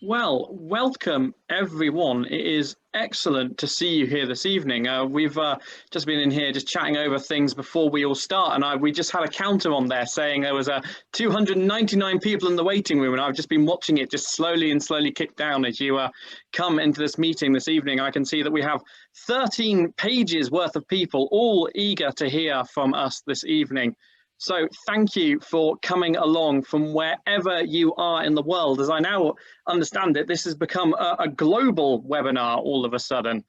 Well, welcome everyone. It is excellent to see you here this evening. We've just been in here just chatting over things before we all start, and we just had a counter on there saying there was 299 people in the waiting room, and I've just been watching it just slowly kick down as you come into this meeting this evening. I can see that we have 13 pages worth of people all eager to hear from us this evening. So thank you for coming along from wherever you are in the world. As I now understand it, this has become a global webinar all of a sudden.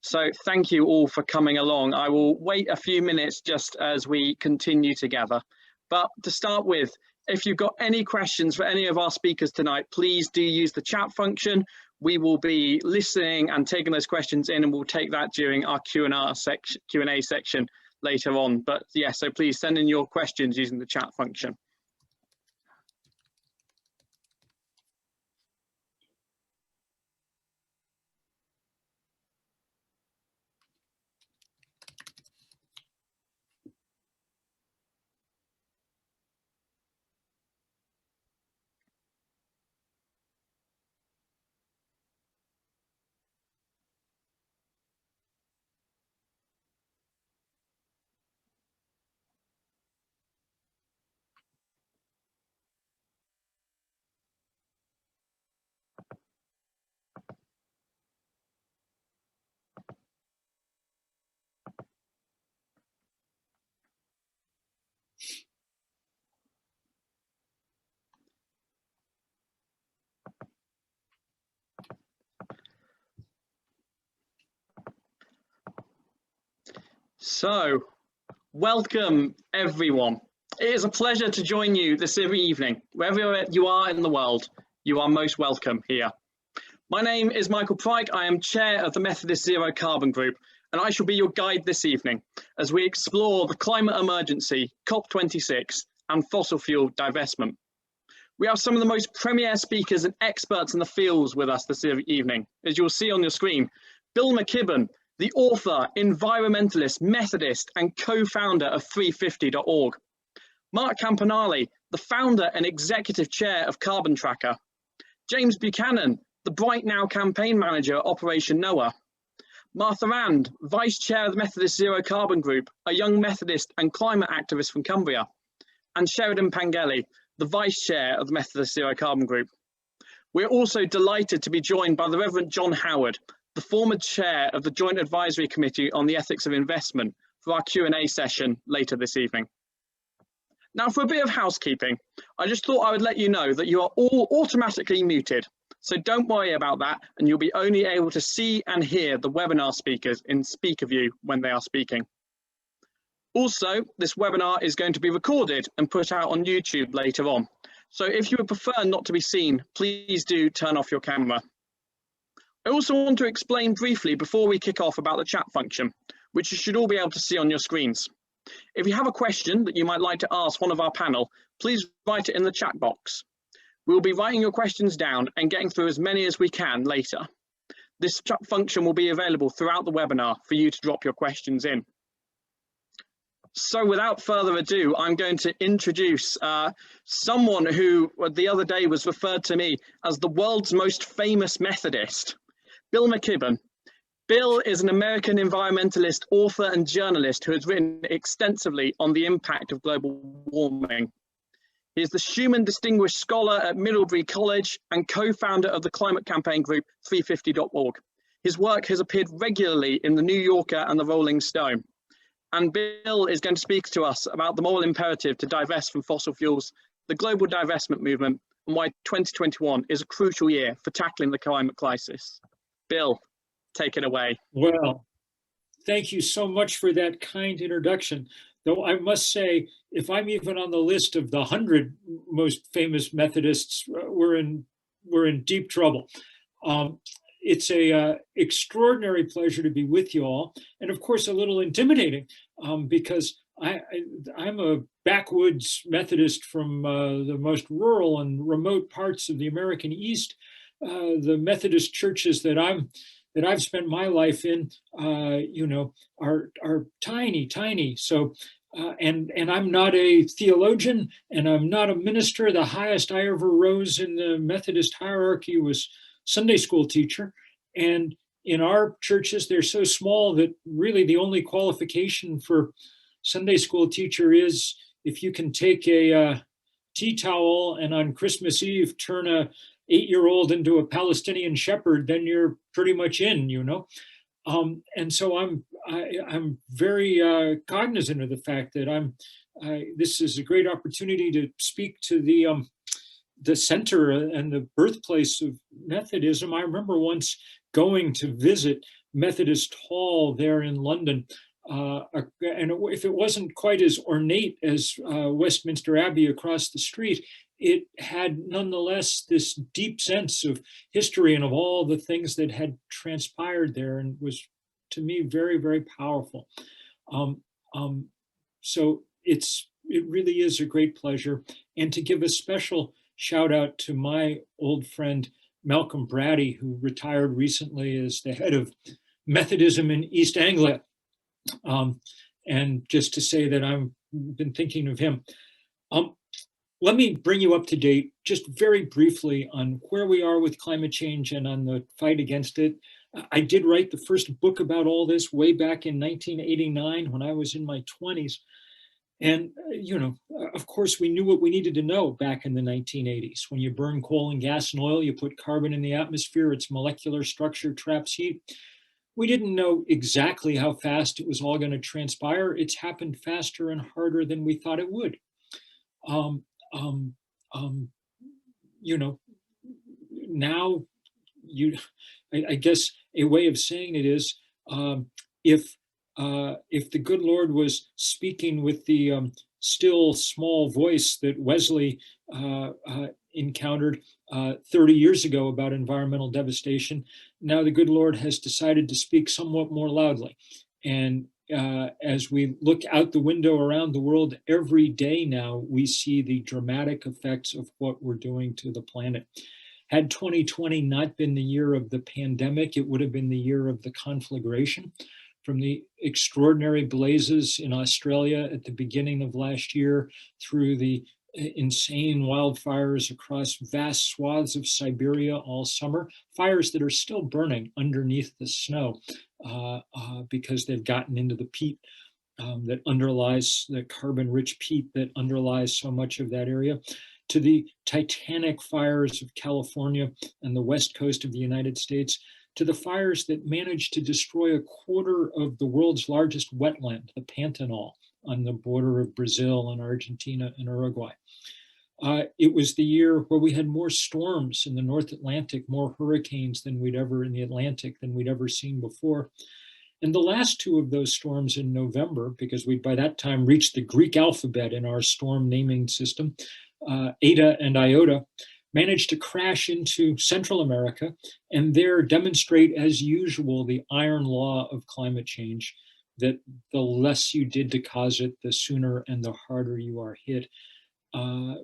So thank you all for coming along. I will wait a few minutes just as we continue together. But to start with, if you've got any questions for any of our speakers tonight, please do use the chat function. We will be listening and taking those questions in, and we'll take that during our Q&A section later on. But yeah, so please send in your questions using the chat function. So, welcome everyone. It is a pleasure to join you this evening. Wherever you are in the world, you are most welcome here. My name is Michael Pryke. I am chair of the Methodist Zero Carbon Group, and I shall be your guide this evening as we explore the climate emergency, COP26, and fossil fuel divestment. We have some of the most premier speakers and experts in the fields with us this evening. As you'll see on your screen, Bill McKibben, the author, environmentalist, Methodist, and co-founder of 350.org. Mark Campanale, the founder and executive chair of Carbon Tracker. James Buchanan, the Bright Now campaign manager at Operation Noah. Martha Rand, vice chair of the Methodist Zero Carbon Group, a young Methodist and climate activist from Cumbria. And Sheridan Pangeli, the vice chair of the Methodist Zero Carbon Group. We're also delighted to be joined by the Reverend John Howard, the former chair of the Joint Advisory Committee on the Ethics of Investment, for our Q&A session later this evening. Now, for a bit of housekeeping, I just thought I would let you know that you are all automatically muted, so don't worry about that, and you'll be only able to see and hear the webinar speakers in speaker view when they are speaking. Also, this webinar is going to be recorded and put out on YouTube later on, so if you would prefer not to be seen, please do turn off your camera. I also want to explain briefly before we kick off about the chat function, which you should all be able to see on your screens. If you have a question that you might like to ask one of our panel, please write it in the chat box. We'll be writing your questions down and getting through as many as we can later. This chat function will be available throughout the webinar for you to drop your questions in. So without further ado, I'm going to introduce someone who the other day was referred to me as the world's most famous Methodist. Bill McKibben. Bill is an American environmentalist, author, and journalist who has written extensively on the impact of global warming. He is the Schumann Distinguished Scholar at Middlebury College and co-founder of the climate campaign group 350.org. His work has appeared regularly in the New Yorker and the Rolling Stone. And Bill is going to speak to us about the moral imperative to divest from fossil fuels, the global divestment movement, and why 2021 is a crucial year for tackling the climate crisis. Bill, take it away. Well, thank you so much for that kind introduction. Though I must say, if I'm even on the list of the 100 most famous Methodists, we're in deep trouble. It's a extraordinary pleasure to be with you all, and of course a little intimidating because I'm a backwoods Methodist from the most rural and remote parts of the American East. The Methodist churches that I've spent my life in, are tiny. So and I'm not a theologian, and I'm not a minister. The highest I ever rose in the Methodist hierarchy was Sunday school teacher. And in our churches, they're so small that really the only qualification for Sunday school teacher is if you can take a tea towel and on Christmas Eve turn a 8-year-old into a Palestinian shepherd, then you're pretty much in, you know. And so I'm very cognizant of the fact that this is a great opportunity to speak to the center and the birthplace of Methodism. I remember once going to visit Methodist Hall there in London, and if it wasn't quite as ornate as Westminster Abbey across the street, it had nonetheless this deep sense of history and of all the things that had transpired there, and was, to me, very, very powerful. So it really is a great pleasure. And to give a special shout out to my old friend, Malcolm Brady, who retired recently as the head of Methodism in East Anglia. And just to say that I've been thinking of him. Let me bring you up to date just very briefly on where we are with climate change and on the fight against it. I did write the first book about all this way back in 1989 when I was in my 20s. And, you know, of course, we knew what we needed to know back in the 1980s. When you burn coal and gas and oil, you put carbon in the atmosphere, its molecular structure traps heat. We didn't know exactly how fast it was all going to transpire. It's happened faster and harder than we thought it would. You know, now I guess a way of saying it is, if the good Lord was speaking with the still small voice that Wesley encountered 30 years ago about environmental devastation, now the good Lord has decided to speak somewhat more loudly. And as we look out the window around the world every day now, we see the dramatic effects of what we're doing to the planet. Had 2020 not been the year of the pandemic, it would have been the year of the conflagration. From the extraordinary blazes in Australia at the beginning of last year through the insane wildfires across vast swaths of Siberia all summer, fires that are still burning underneath the snow because they've gotten into the peat that underlies, the carbon-rich peat that underlies so much of that area, to the titanic fires of California and the west coast of the United States, to the fires that managed to destroy a quarter of the world's largest wetland, the Pantanal, on the border of Brazil and Argentina and Uruguay. It was the year where we had more storms in the North Atlantic, more hurricanes than we'd ever in the Atlantic than we'd ever seen before. And the last two of those storms in November, because we by that time reached the Greek alphabet in our storm naming system, Eta and Iota, managed to crash into Central America and there demonstrate, as usual, the iron law of climate change, that the less you did to cause it, the sooner and the harder you are hit.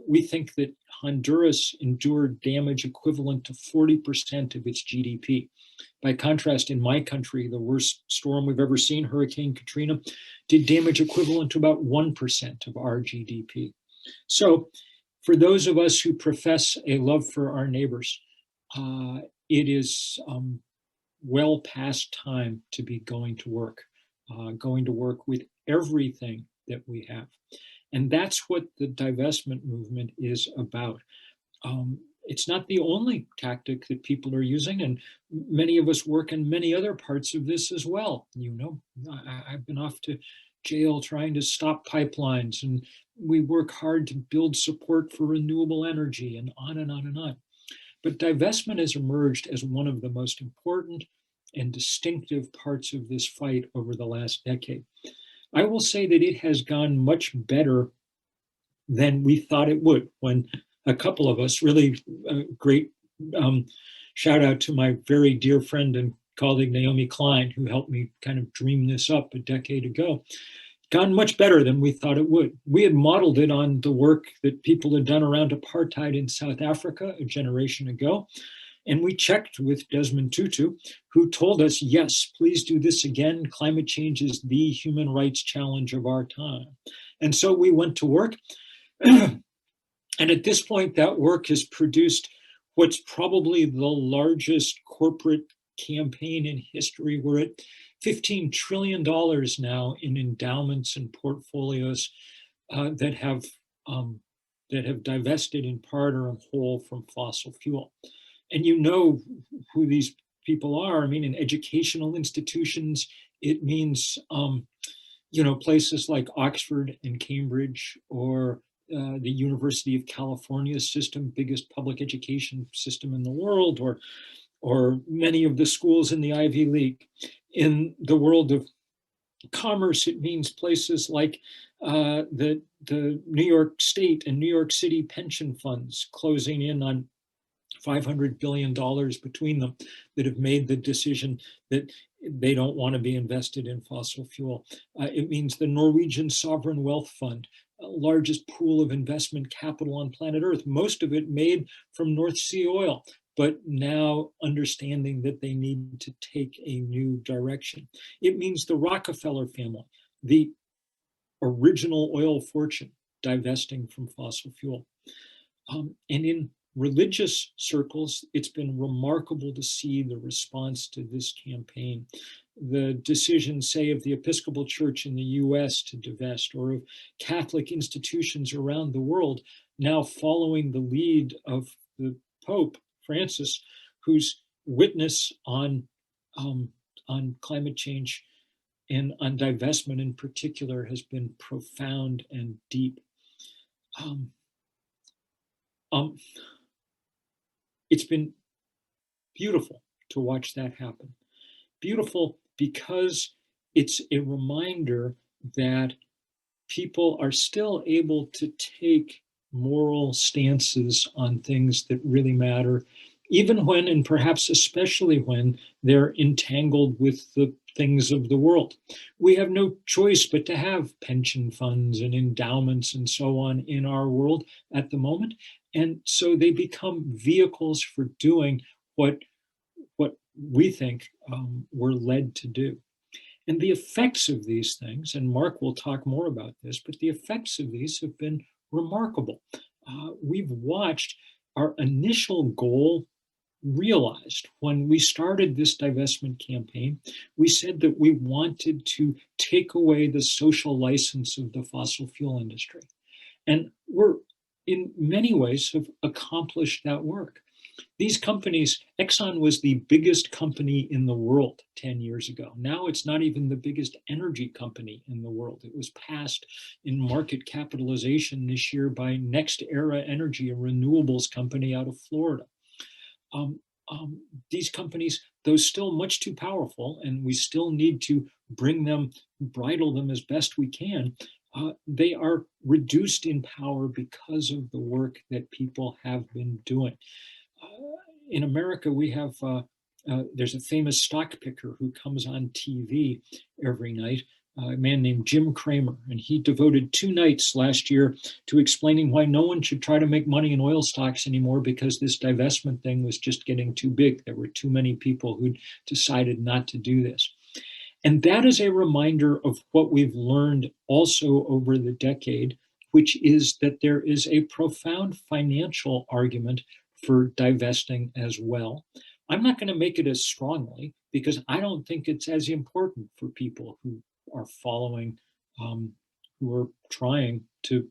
We think that Honduras endured damage equivalent to 40% of its GDP. By contrast, in my country, the worst storm we've ever seen, Hurricane Katrina, did damage equivalent to about 1% of our GDP. So for those of us who profess a love for our neighbors, it is well past time to be going to work with everything that we have. And that's what the divestment movement is about. It's not the only tactic that people are using, and many of us work in many other parts of this as well. You know, I've been off to jail trying to stop pipelines, and we work hard to build support for renewable energy, and on and on and on. But divestment has emerged as one of the most important and distinctive parts of this fight over the last decade. I will say that it has gone much better than we thought it would, when a couple of us, really great shout out to my very dear friend and colleague Naomi Klein, who helped me kind of dream this up a decade ago, gone much better than we thought it would. We had modeled it on the work that people had done around apartheid in South Africa a generation ago. And we checked with Desmond Tutu, who told us, yes, please do this again. Climate change is the human rights challenge of our time. And so we went to work. And at this point, that work has produced what's probably the largest corporate campaign in history. We're at $15 trillion now in endowments and portfolios that have divested in part or in whole from fossil fuel. And you know who these people are. I mean, in educational institutions, it means places like Oxford and Cambridge, or the University of California system, biggest public education system in the world, or many of the schools in the Ivy League. In the world of commerce, it means places like the New York State and New York City pension funds closing in on $500 billion between them that have made the decision that they don't want to be invested in fossil fuel. It means the Norwegian Sovereign Wealth Fund, largest pool of investment capital on planet Earth, most of it made from North Sea oil, but now understanding that they need to take a new direction. It means the Rockefeller family, the original oil fortune, divesting from fossil fuel. And in religious circles, it's been remarkable to see the response to this campaign. The decision, say, of the Episcopal Church in the US to divest, or of Catholic institutions around the world, now following the lead of the Pope Francis, whose witness on climate change and on divestment in particular has been profound and deep. It's been beautiful to watch that happen. Beautiful because it's a reminder that people are still able to take moral stances on things that really matter, even when, and perhaps especially when, they're entangled with the things of the world. We have no choice but to have pension funds and endowments and so on in our world at the moment. And so they become vehicles for doing what we think we're led to do. And the effects of these things, and Mark will talk more about this, but the effects of these have been remarkable. We've watched our initial goal realized. When we started this divestment campaign, we said that we wanted to take away the social license of the fossil fuel industry. And we're, in many ways, have accomplished that work. These companies, Exxon was the biggest company in the world 10 years ago. Now it's not even the biggest energy company in the world. It was passed in market capitalization this year by Next Era Energy, a renewables company out of Florida. These companies, though still much too powerful, and we still need to bridle them as best we can, they are reduced in power because of the work that people have been doing. In America, we have, there's a famous stock picker who comes on TV every night, a man named Jim Cramer, and he devoted 2 nights last year to explaining why no one should try to make money in oil stocks anymore, because this divestment thing was just getting too big. There were too many people who'd decided not to do this. And that is a reminder of what we've learned also over the decade, which is that there is a profound financial argument for divesting as well. I'm not going to make it as strongly because I don't think it's as important for people who are following, who are trying to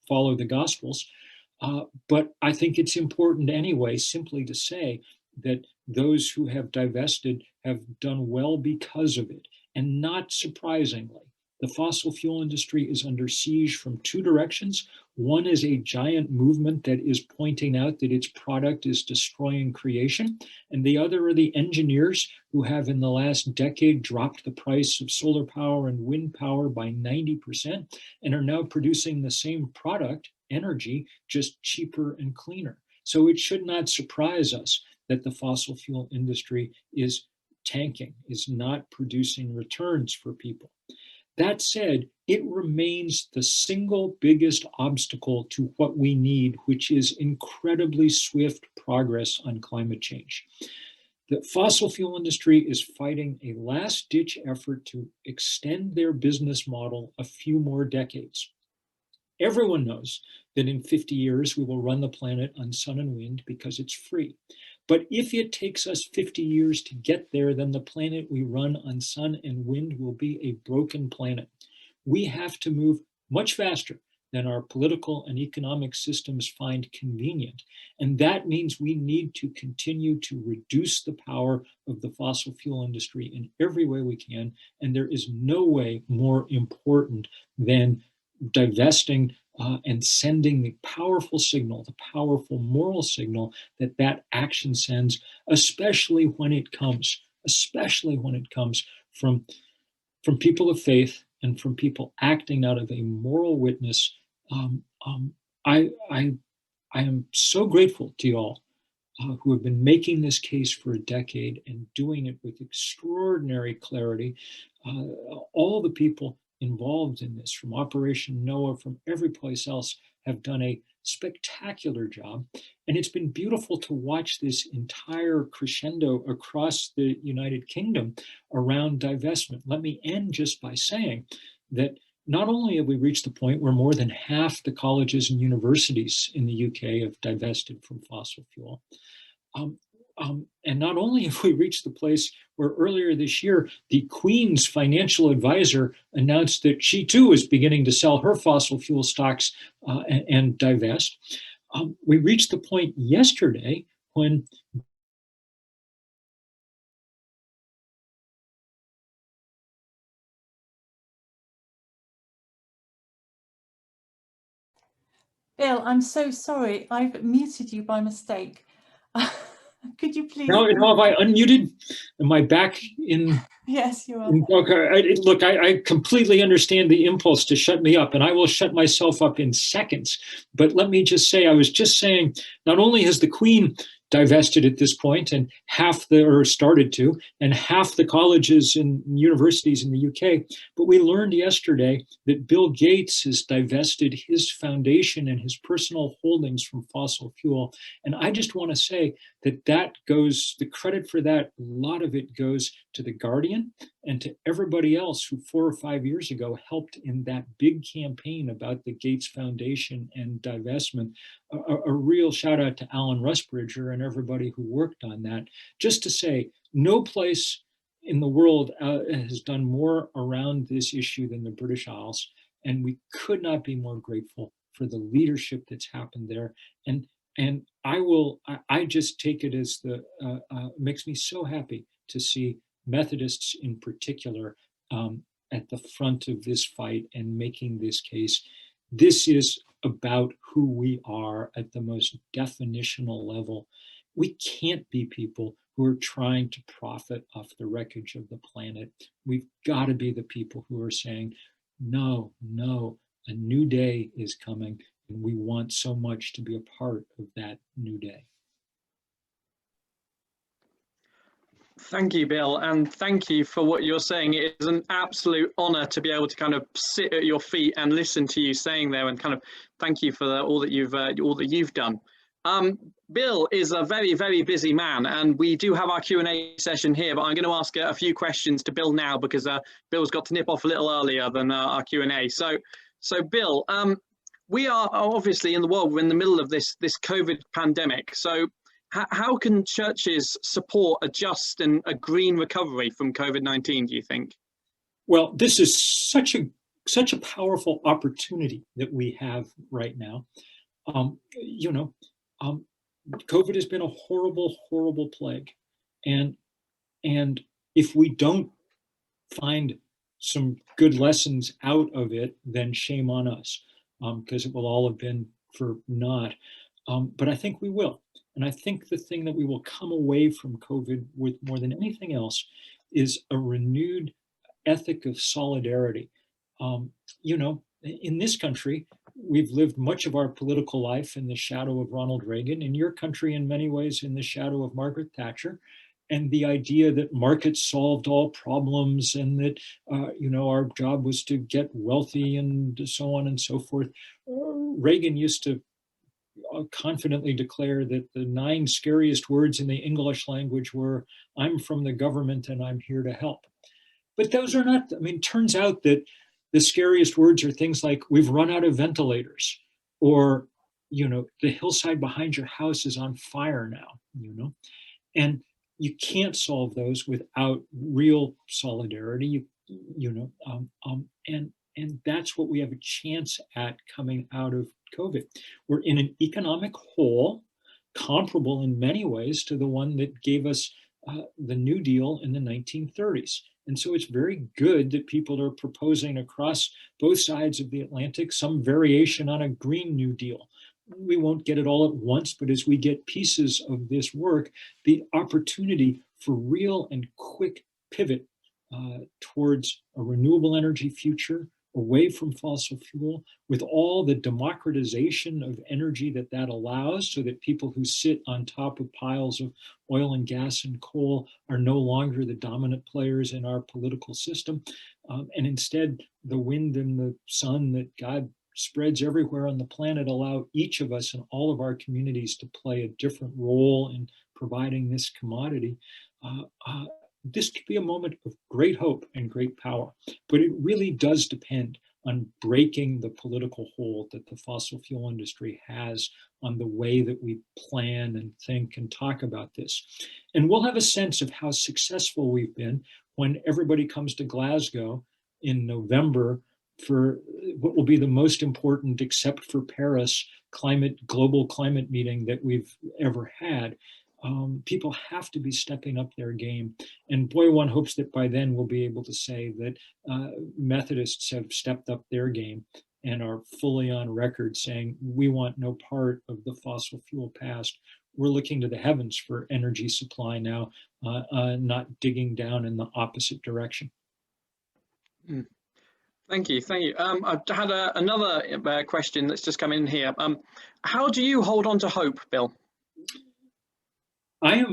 follow the Gospels. But I think it's important anyway, simply to say that those who have divested have done well because of it. And not surprisingly, the fossil fuel industry is under siege from 2 directions. One is a giant movement that is pointing out that its product is destroying creation. And the other are the engineers who have in the last decade dropped the price of solar power and wind power by 90% and are now producing the same product, energy, just cheaper and cleaner. So it should not surprise us that the fossil fuel industry is tanking, is not producing returns for people. That said, it remains the single biggest obstacle to what we need, which is incredibly swift progress on climate change. The fossil fuel industry is fighting a last-ditch effort to extend their business model a few more decades. Everyone knows that in 50 years we will run the planet on sun and wind because it's free. But if it takes us 50 years to get there, then the planet we run on sun and wind will be a broken planet. We have to move much faster than our political and economic systems find convenient. And that means we need to continue to reduce the power of the fossil fuel industry in every way we can. And there is no way more important than divesting and sending the powerful signal, the powerful moral signal that that action sends, especially when it comes from people of faith and from people acting out of a moral witness. I am so grateful to you all who have been making this case for a decade and doing it with extraordinary clarity. All the people involved in this, from Operation Noah, from every place else, have done a spectacular job. And it's been beautiful to watch this entire crescendo across the United Kingdom around divestment. Let me end just by saying that not only have we reached the point where more than half the colleges and universities in the UK have divested from fossil fuel, and not only have we reached the place where earlier this year, the Queen's financial advisor announced that she too is beginning to sell her fossil fuel stocks and divest. We reached the point yesterday when Bill, I'm so sorry. I've muted you by mistake. Could you please? Now have I unmuted? Am I back in? Yes, you are. Okay. Look, I completely understand the impulse to shut me up, and I will shut myself up in seconds. But let me just say, I was just saying, not only has the Queen divested at this point, and started to, and half the colleges and universities in the UK, but we learned yesterday that Bill Gates has divested his foundation and his personal holdings from fossil fuel. And I just want to say that the credit for that, a lot of it goes to The Guardian and to everybody else who 4 or 5 years ago helped in that big campaign about the Gates Foundation and divestment. A real shout out to Alan Rusbridger and everybody who worked on that. Just to say, no place in the world has done more around this issue than the British Isles. And we could not be more grateful for the leadership that's happened there. And I just take it as makes me so happy to see Methodists in particular at the front of this fight and making this case. This is about who we are at the most definitional level. We can't be people who are trying to profit off the wreckage of the planet. We've got to be the people who are saying, no, a new day is coming, and we want so much to be a part of that new day. Thank you, Bill, and thank you for what you're saying. It is an absolute honor to be able to kind of sit at your feet and listen to you saying there, and kind of thank you for all that you've done. Bill is a very, very busy man, and we do have our Q&A session here, but I'm going to ask a few questions to Bill now because Bill's got to nip off a little earlier than our Q&A. So Bill, we are obviously in the world, we're in the middle of this COVID pandemic. So how can churches support a just and a green recovery from COVID-19, do you think? Well, this is such a powerful opportunity that we have right now. COVID has been a horrible, horrible plague. And if we don't find some good lessons out of it, then shame on us, because it will all have been for naught. But I think we will. And I think the thing that we will come away from COVID with more than anything else is a renewed ethic of solidarity. In this country, we've lived much of our political life in the shadow of Ronald Reagan. In your country, in many ways, in the shadow of Margaret Thatcher. and the idea that markets solved all problems and that, our job was to get wealthy and so on and so forth. Reagan used to confidently declare that the 9 scariest words in the English language were, "I'm from the government and I'm here to help." But those are not, turns out that the scariest words are things like, "We've run out of ventilators," or, "The hillside behind your house is on fire now," and you can't solve those without real solidarity, and that's what we have a chance at coming out of COVID. We're in an economic hole comparable in many ways to the one that gave us the New Deal in the 1930s. And so it's very good that people are proposing across both sides of the Atlantic some variation on a Green New Deal. We won't get it all at once, but as we get pieces of this work, the opportunity for real and quick pivot towards a renewable energy future, away from fossil fuel, with all the democratization of energy that allows, so that people who sit on top of piles of oil and gas and coal are no longer the dominant players in our political system. And instead, the wind and the sun that God spreads everywhere on the planet allow each of us and all of our communities to play a different role in providing this commodity. This could be a moment of great hope and great power, but it really does depend on breaking the political hold that the fossil fuel industry has on the way that we plan and think and talk about this. And we'll have a sense of how successful we've been when everybody comes to Glasgow in November for what will be the most important, except for Paris, global climate meeting that we've ever had. People have to be stepping up their game. And boy, one hopes that by then we'll be able to say that Methodists have stepped up their game and are fully on record saying, we want no part of the fossil fuel past. We're looking to the heavens for energy supply now, not digging down in the opposite direction. Thank you. I've had another question that's just come in here. How do you hold on to hope, Bill? I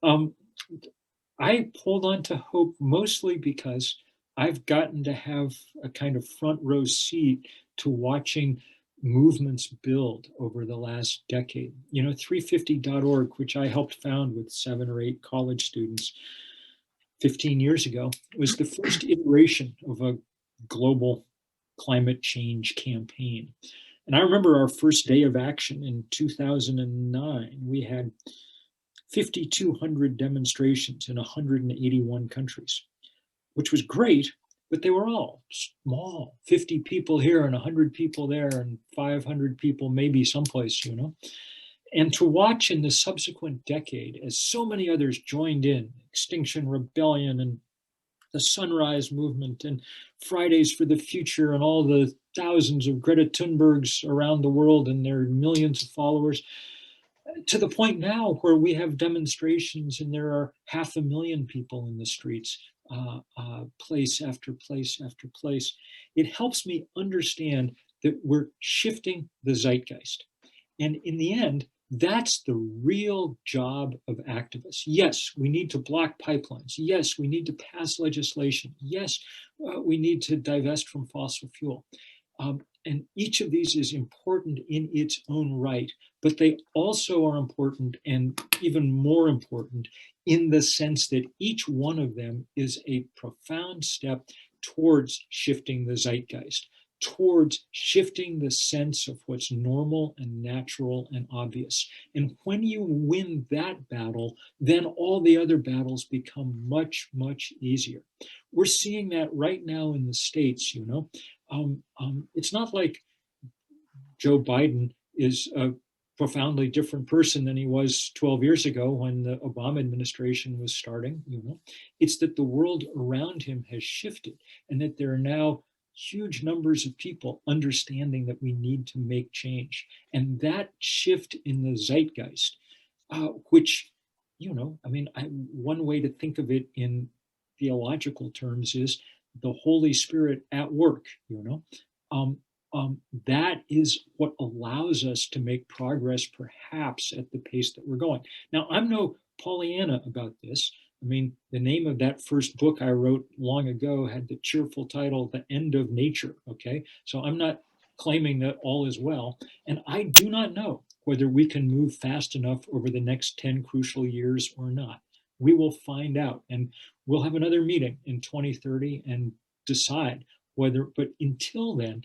hold on to hope mostly because I've gotten to have a kind of front row seat to watching movements build over the last decade. 350.org, which I helped found with 7 or 8 college students 15 years ago, was the first iteration of a global climate change campaign. And I remember our first day of action in 2009. We had 5,200 demonstrations in 181 countries, which was great, but they were all small, 50 people here and 100 people there and 500 people maybe someplace, And to watch in the subsequent decade, as so many others joined in, Extinction Rebellion and the Sunrise Movement and Fridays for the Future and all the thousands of Greta Thunbergs around the world and their millions of followers, to the point now where we have demonstrations and there are 500,000 people in the streets, place after place after place. It helps me understand that we're shifting the zeitgeist. And in the end, that's the real job of activists. Yes, we need to block pipelines. Yes, we need to pass legislation. Yes, we need to divest from fossil fuel. And each of these is important in its own right, but they also are important, and even more important, in the sense that each one of them is a profound step towards shifting the zeitgeist, towards shifting the sense of what's normal and natural and obvious. And when you win that battle, then all the other battles become much, much easier. We're seeing that right now in the States, It's not like Joe Biden is a profoundly different person than he was 12 years ago when the Obama administration was starting, It's that the world around him has shifted and that there are now huge numbers of people understanding that we need to make change. And that shift in the zeitgeist, which, one way to think of it in theological terms is the Holy Spirit at work, that is what allows us to make progress, perhaps at the pace that we're going. Now, I'm no Pollyanna about this. I mean, the name of that first book I wrote long ago had the cheerful title, The End of Nature, okay? So I'm not claiming that all is well. And I do not know whether we can move fast enough over the next 10 crucial years or not. We will find out, and we'll have another meeting in 2030 and decide whether, but until then,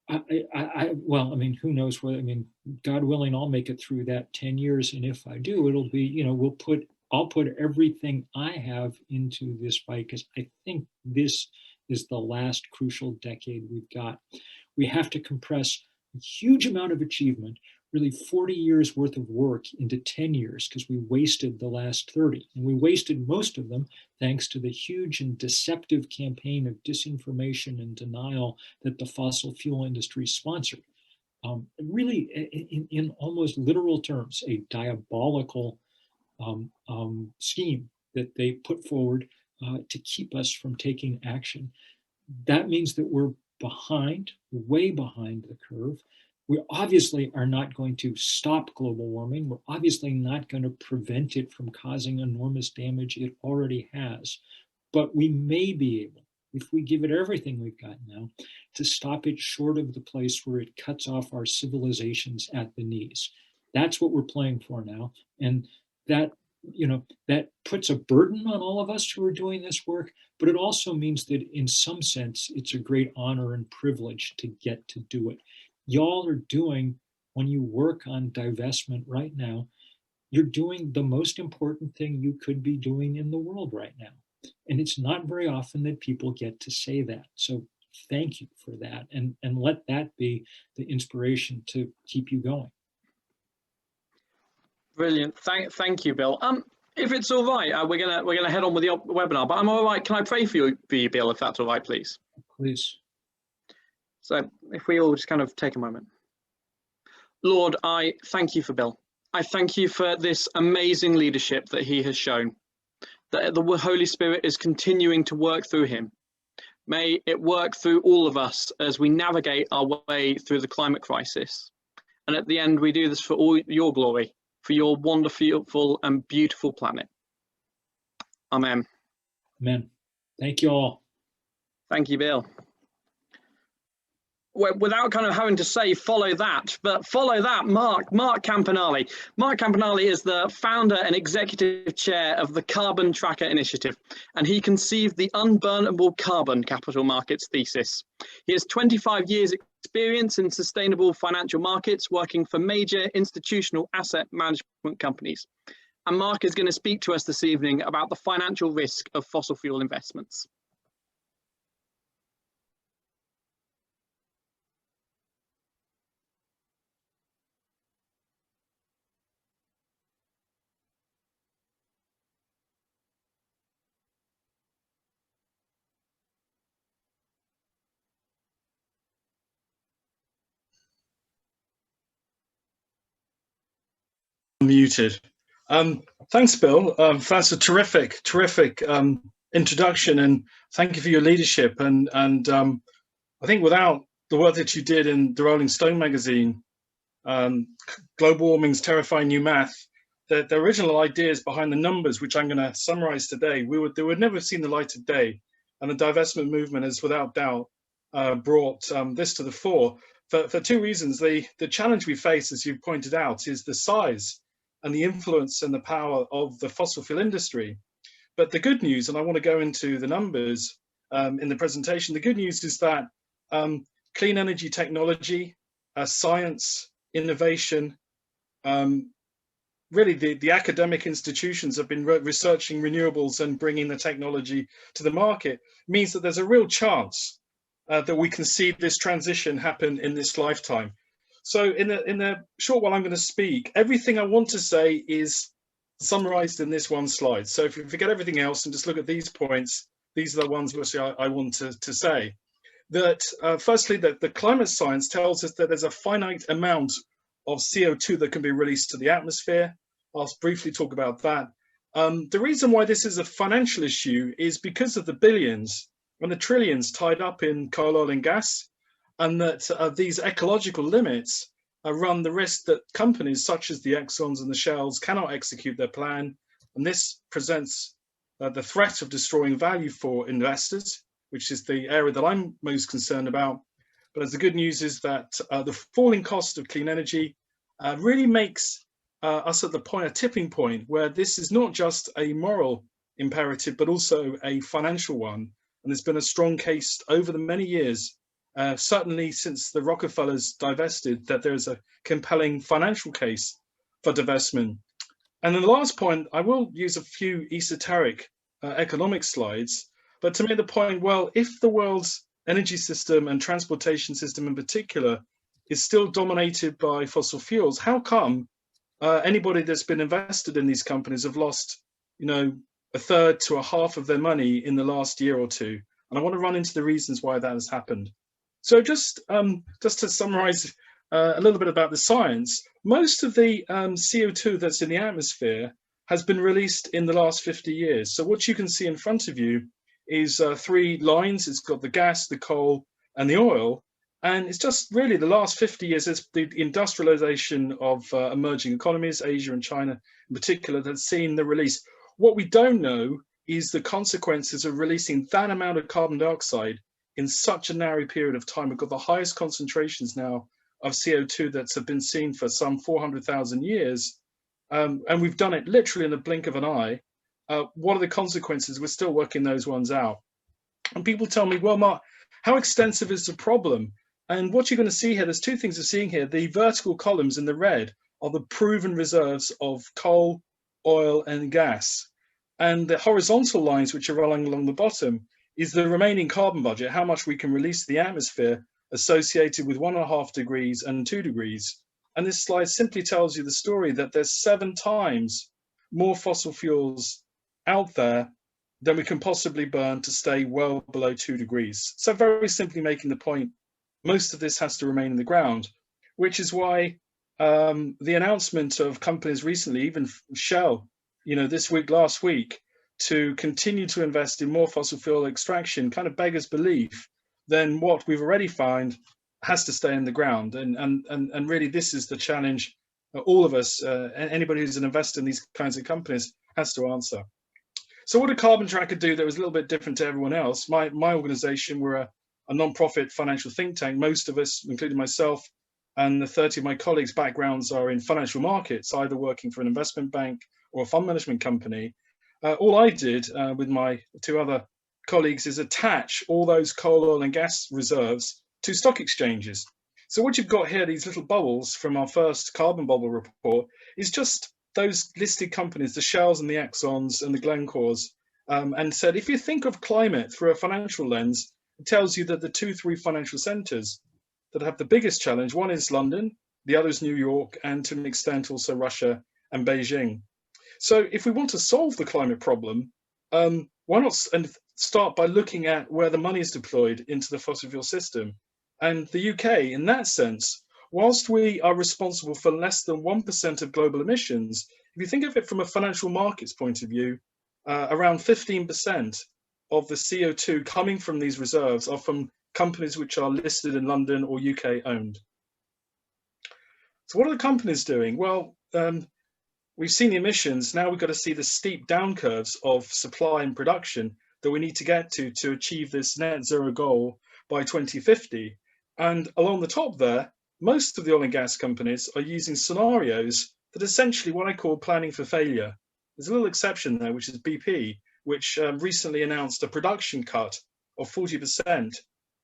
well, I mean, who knows whether, I mean, God willing, I'll make it through that 10 years. And if I do, it'll be, you know, I'll put everything I have into this fight, because I think this is the last crucial decade we've got. We have to compress a huge amount of achievement, really 40 years worth of work, into 10 years, because we wasted the last 30. And we wasted most of them thanks to the huge and deceptive campaign of disinformation and denial that the fossil fuel industry sponsored. Really, in almost literal terms, a diabolical scheme that they put forward to keep us from taking action. That means that we're behind, way behind the curve. We obviously are not going to stop global warming. We're obviously not going to prevent it from causing enormous damage it already has. But we may be able, if we give it everything we've got now, to stop it short of the place where it cuts off our civilizations at the knees. That's what we're playing for now. And that, you know, that puts a burden on all of us who are doing this work, but it also means that in some sense, it's a great honor and privilege to get to do it. Y'all are doing, when you work on divestment right now, you're doing the most important thing you could be doing in the world right now. And it's not very often that people get to say that. So thank you for that. And let that be the inspiration to keep you going. Brilliant. Thank you, Bill. If it's all right, we're gonna head on with the webinar. But I'm all right. Can I pray for you, Bill, if that's all right, please? Please. So if we all just kind of take a moment. Lord, I thank you for Bill. I thank you for this amazing leadership that he has shown, that the Holy Spirit is continuing to work through him. May it work through all of us as we navigate our way through the climate crisis. And at the end, we do this for all your glory, for your wonderful and beautiful planet. Amen. Amen. Thank you all. Thank you, Bill. Without kind of having to say follow that, but follow that, Mark Campanale. Mark Campanale is the founder and executive chair of the Carbon Tracker Initiative, and he conceived the unburnable carbon capital markets thesis. He has 25 years experience in sustainable financial markets, working for major institutional asset management companies. And Mark is going to speak to us this evening about the financial risk of fossil fuel investments. Muted. Thanks, Bill. That's a terrific introduction, and thank you for your leadership. And I think without the work that you did in the Rolling Stone magazine, Global Warming's Terrifying New Math, the original ideas behind the numbers, which I'm going to summarize today, they would never have seen the light of day. And the divestment movement has without doubt brought this to the fore for two reasons. The challenge we face, as you pointed out, is the size and the influence and the power of the fossil fuel industry. But the good news, and I want to go into the numbers in the presentation, the good news is that clean energy technology, science, innovation, really the academic institutions have been researching renewables and bringing the technology to the market, means that there's a real chance that we can see this transition happen in this lifetime. So in the short while I'm going to speak, everything I want to say is summarized in this one slide. So if you forget everything else and just look at these points, these are the ones which I want to say. That firstly, that the climate science tells us that there's a finite amount of CO2 that can be released to the atmosphere. I'll briefly talk about that. The reason why this is a financial issue is because of the billions and the trillions tied up in coal, oil and gas, and that these ecological limits run the risk that companies such as the Exxons and the Shells cannot execute their plan. And this presents the threat of destroying value for investors, which is the area that I'm most concerned about. But as the good news is that the falling cost of clean energy really makes us at a tipping point where this is not just a moral imperative, but also a financial one. And there's been a strong case over the many years, certainly since the Rockefellers divested, that there's a compelling financial case for divestment. And then the last point, I will use a few esoteric economic slides, but to make the point, well, if the world's energy system and transportation system in particular is still dominated by fossil fuels, how come anybody that's been invested in these companies have lost, you know, a third to a half of their money in the last year or two? And I want to run into the reasons why that has happened. So just to summarize a little bit about the science, most of the CO2 that's in the atmosphere has been released in the last 50 years. So what you can see in front of you is 3 lines. It's got the gas, the coal, and the oil. And it's just really the last 50 years, it's the industrialization of emerging economies, Asia and China in particular, that's seen the release. What we don't know is the consequences of releasing that amount of carbon dioxide in such a narrow period of time. We've got the highest concentrations now of CO2 that have been seen for some 400,000 years. And we've done it literally in the blink of an eye. What are the consequences? We're still working those ones out. And people tell me, well, Mark, how extensive is the problem? And what you're going to see here, there's 2 things you're seeing here. The vertical columns in the red are the proven reserves of coal, oil, and gas. And the horizontal lines, which are running along the bottom, is the remaining carbon budget, how much we can release to the atmosphere associated with 1.5 degrees and 2 degrees. And this slide simply tells you the story that there's 7 times more fossil fuels out there than we can possibly burn to stay well below 2 degrees. So very simply making the point, most of this has to remain in the ground, which is why the announcement of companies recently, even Shell, you know, this week, last week, to continue to invest in more fossil fuel extraction kind of beggars belief. Then what we've already found has to stay in the ground. And really, this is the challenge all of us, anybody who's an investor in these kinds of companies, has to answer. So what did Carbon Tracker do that was a little bit different to everyone else? My organization, we're a non-profit financial think tank. Most of us, including myself and the 30 of my colleagues' backgrounds are in financial markets, either working for an investment bank or a fund management company. All I did with my 2 other colleagues is attach all those coal, oil and gas reserves to stock exchanges. So what you've got here, these little bubbles from our first carbon bubble report, is just those listed companies, the Shells and the Exxons and the Glencores, and said, if you think of climate through a financial lens, it tells you that the 2-3 financial centers that have the biggest challenge, one is London, the other is New York, and to an extent also Russia and Beijing. So if we want to solve the climate problem, why not start by looking at where the money is deployed into the fossil fuel system? And the UK, in that sense, whilst we are responsible for less than 1% of global emissions, if you think of it from a financial markets point of view, around 15% of the CO2 coming from these reserves are from companies which are listed in London or UK owned. So what are the companies doing? Well, we've seen the emissions. Now we've got to see the steep down curves of supply and production that we need to get to achieve this net zero goal by 2050. And along the top there, most of the oil and gas companies are using scenarios that essentially what I call planning for failure. There's a little exception there, which is BP, which recently announced a production cut of 40%.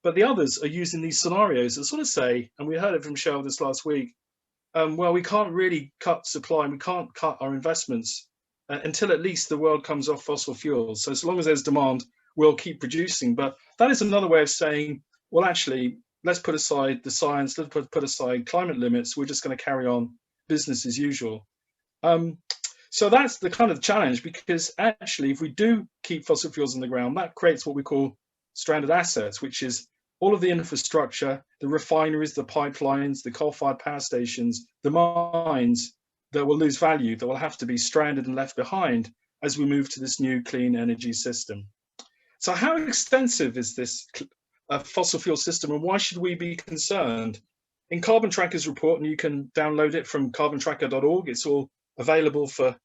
But the others are using these scenarios that sort of say, and we heard it from Shell this last week, well, we can't really cut supply and we can't cut our investments until at least the world comes off fossil fuels. So as long as there's demand, we'll keep producing. But that is another way of saying, well, actually, let's put aside the science, let's put aside climate limits. We're just going to carry on business as usual. So that's the kind of challenge, because actually, if we do keep fossil fuels in the ground, that creates what we call stranded assets, which is all of the infrastructure, the refineries, the pipelines, the coal-fired power stations, the mines that will lose value, that will have to be stranded and left behind as we move to this new clean energy system. So how extensive is this fossil fuel system, and why should we be concerned? in Carbon Tracker's report, and you can download it from carbontracker.org, it's all available for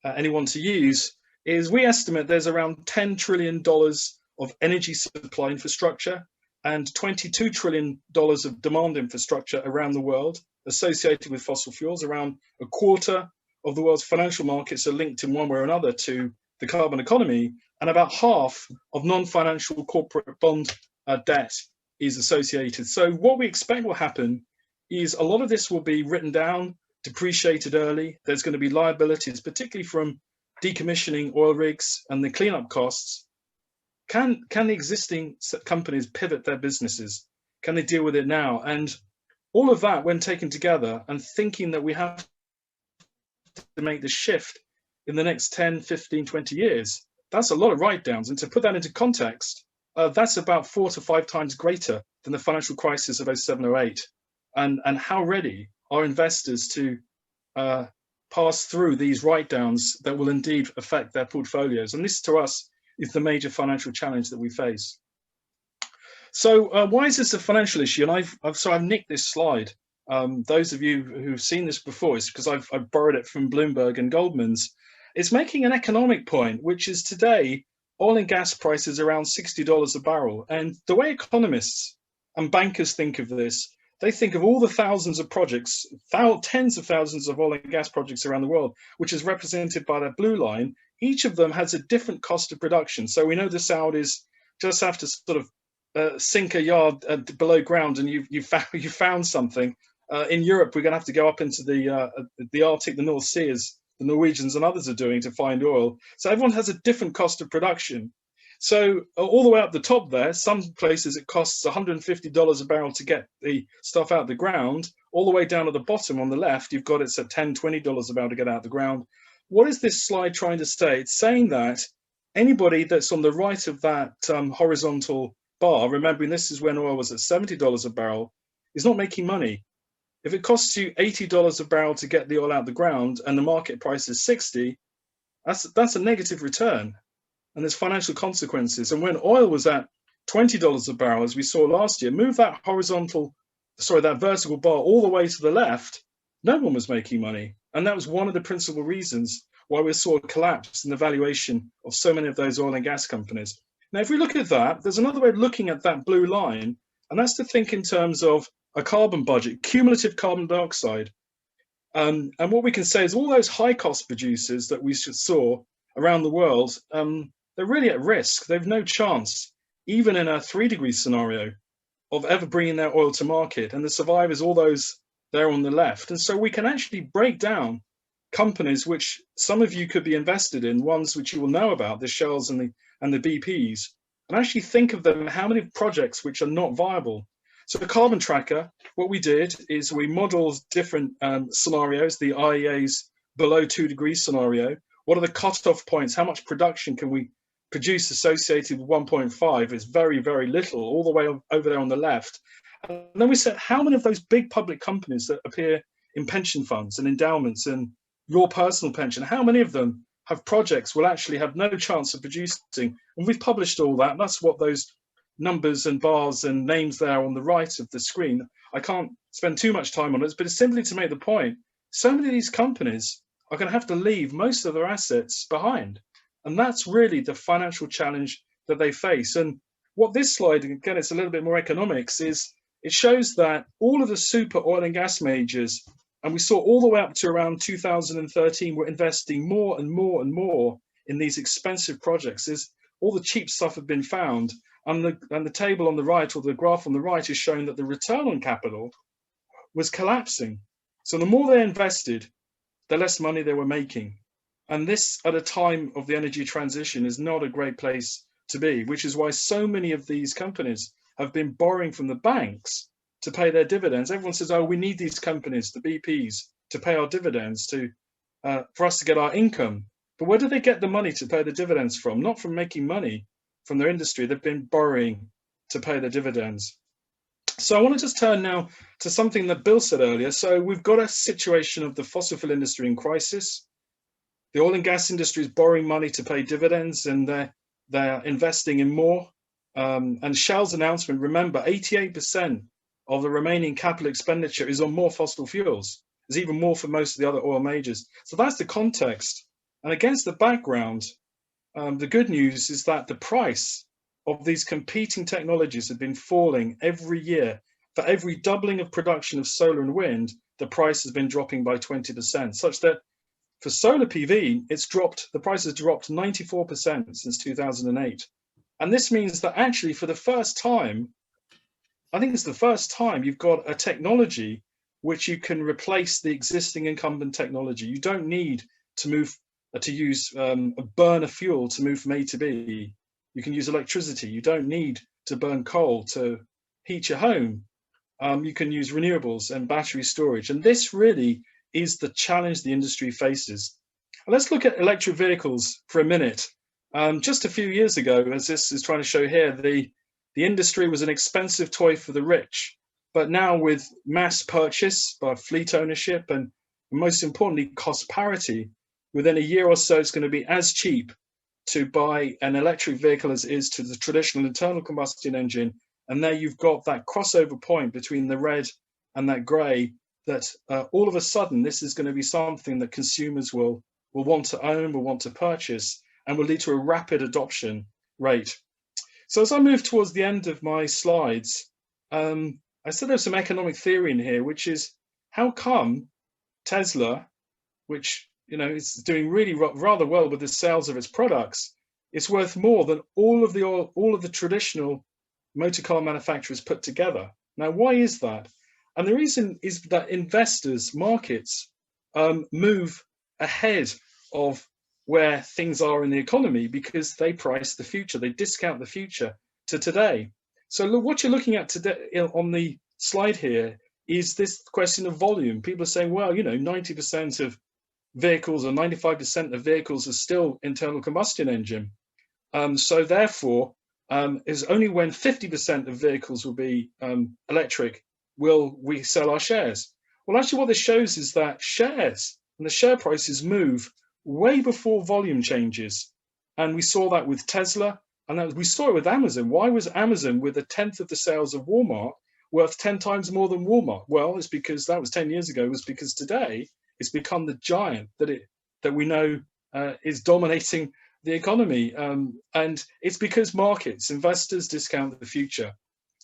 anyone to use, is we estimate there's around $10 trillion of energy supply infrastructure and $22 trillion of demand infrastructure around the world associated with fossil fuels. Around a quarter of the world's financial markets are linked in one way or another to the carbon economy, and about half of non-financial corporate bond debt is associated. So what we expect will happen is a lot of this will be written down, depreciated early. There's going to be liabilities, particularly from decommissioning oil rigs and the cleanup costs. Can the existing companies pivot their businesses? Can they deal with it now? And all of that, when taken together and thinking that we have to make the shift in the next 10, 15, 20 years, that's a lot of write-downs. And to put that into context, that's about 4 to 5 times greater than the financial crisis of 07 or 08. And how ready are investors to pass through these write-downs that will indeed affect their portfolios? And this, to us, is the major financial challenge that we face. So why is this a financial issue? And I've nicked this slide. Those of you who've seen this before, it's because I've borrowed it from Bloomberg and Goldman's. It's making an economic point, which is today, oil and gas prices around $60 a barrel. And the way economists and bankers think of this, they think of all the thousands of projects, tens of thousands of oil and gas projects around the world, which is represented by that blue line. Each of them has a different cost of production. So we know the Saudis just have to sort of sink a yard below ground, and you found something. In Europe, we're going to have to go up into the Arctic, the North Sea, as the Norwegians and others are doing, to find oil. So everyone has a different cost of production. So all the way up the top there, some places it costs $150 a barrel to get the stuff out of the ground. All the way down at the bottom on the left, you've got it's at $10, $20 a barrel to get out of the ground. What is this slide trying to say? It's saying that anybody that's on the right of that horizontal bar, remembering this is when oil was at $70 a barrel, is not making money. If it costs you $80 a barrel to get the oil out of the ground and the market price is 60, that's a negative return. And there's financial consequences. And when oil was at $20 a barrel, as we saw last year, move that vertical bar all the way to the left, no one was making money. And that was one of the principal reasons why we saw a collapse in the valuation of so many of those oil and gas companies. Now, if we look at that, there's another way of looking at that blue line, and that's to think in terms of a carbon budget, cumulative carbon dioxide. And what we can say is all those high cost producers that we saw around the world, they're really at risk. They've no chance, even in a 3-degree scenario, of ever bringing their oil to market. And the survivors, all those there on the left. And so we can actually break down companies which some of you could be invested in, ones which you will know about, the Shells and the BPs, and actually think of them, how many projects which are not viable. So the Carbon Tracker, what we did is we modeled different scenarios, the IEA's below 2 degrees scenario. What are the cutoff points? How much production can we produce associated with 1.5? Is very, very little, all the way over there on the left. And then we said, how many of those big public companies that appear in pension funds and endowments and your personal pension, how many of them have projects will actually have no chance of producing? And we've published all that. And that's what those numbers and bars and names there on the right of the screen. I can't spend too much time on it, but it's simply to make the point. So many of these companies are going to have to leave most of their assets behind. And that's really the financial challenge that they face. And what this slide, again, it's a little bit more economics, is it shows that all of the super oil and gas majors, and we saw all the way up to around 2013, were investing more and more and more in these expensive projects. All the cheap stuff had been found. And the table on the right, or the graph on the right, is showing that the return on capital was collapsing. So the more they invested, the less money they were making. And this, at a time of the energy transition, is not a great place to be, which is why so many of these companies have been borrowing from the banks to pay their dividends. Everyone says, oh, we need these companies, the BPs, to pay our dividends, for us to get our income. But where do they get the money to pay the dividends from? Not from making money from their industry. They've been borrowing to pay their dividends. So I want to just turn now to something that Bill said earlier. So we've got a situation of the fossil fuel industry in crisis. The oil and gas industry is borrowing money to pay dividends, and they're investing in more. And Shell's announcement, remember, 88% of the remaining capital expenditure is on more fossil fuels. There's even more for most of the other oil majors. So that's the context. And against the background, the good news is that the price of these competing technologies have been falling every year. For every doubling of production of solar and wind, the price has been dropping by 20%, such that for solar PV, the price has dropped 94% since 2008. And this means that actually for the first time, I think it's the first time you've got a technology which you can replace the existing incumbent technology. You don't need to use burn a fuel to move from A to B. You can use electricity. You don't need to burn coal to heat your home. You can use renewables and battery storage. And this really is the challenge the industry faces. And let's look at electric vehicles for a minute. Just a few years ago, as this is trying to show here, the industry was an expensive toy for the rich. But now with mass purchase by fleet ownership and most importantly, cost parity, within a year or so, it's going to be as cheap to buy an electric vehicle as it is to the traditional internal combustion engine. And there you've got that crossover point between the red and that grey, that all of a sudden, this is going to be something that consumers will want to own, will want to purchase, and will lead to a rapid adoption rate. So as I move towards the end of my slides, I said there's some economic theory in here, which is how come Tesla, which is doing really rather well with the sales of its products, is worth more than all of the traditional motor car manufacturers put together. Now, why is that? And the reason is that investors, markets, move ahead of where things are in the economy because they price the future, they discount the future to today. So look, what you're looking at today on the slide here is this question of volume. People are saying, well, 90% of vehicles or 95% of vehicles are still internal combustion engine. So therefore, is only when 50% of vehicles will be electric will we sell our shares. Well, actually what this shows is that shares and the share prices move way before volume changes. And we saw that with Tesla, and we saw it with Amazon. Why was Amazon, with 1/10 of the sales of Walmart, worth 10 times more than Walmart? Well, it's because that was 10 years ago. It was because today it's become the giant that we know is dominating the economy. And it's because markets, investors discount the future.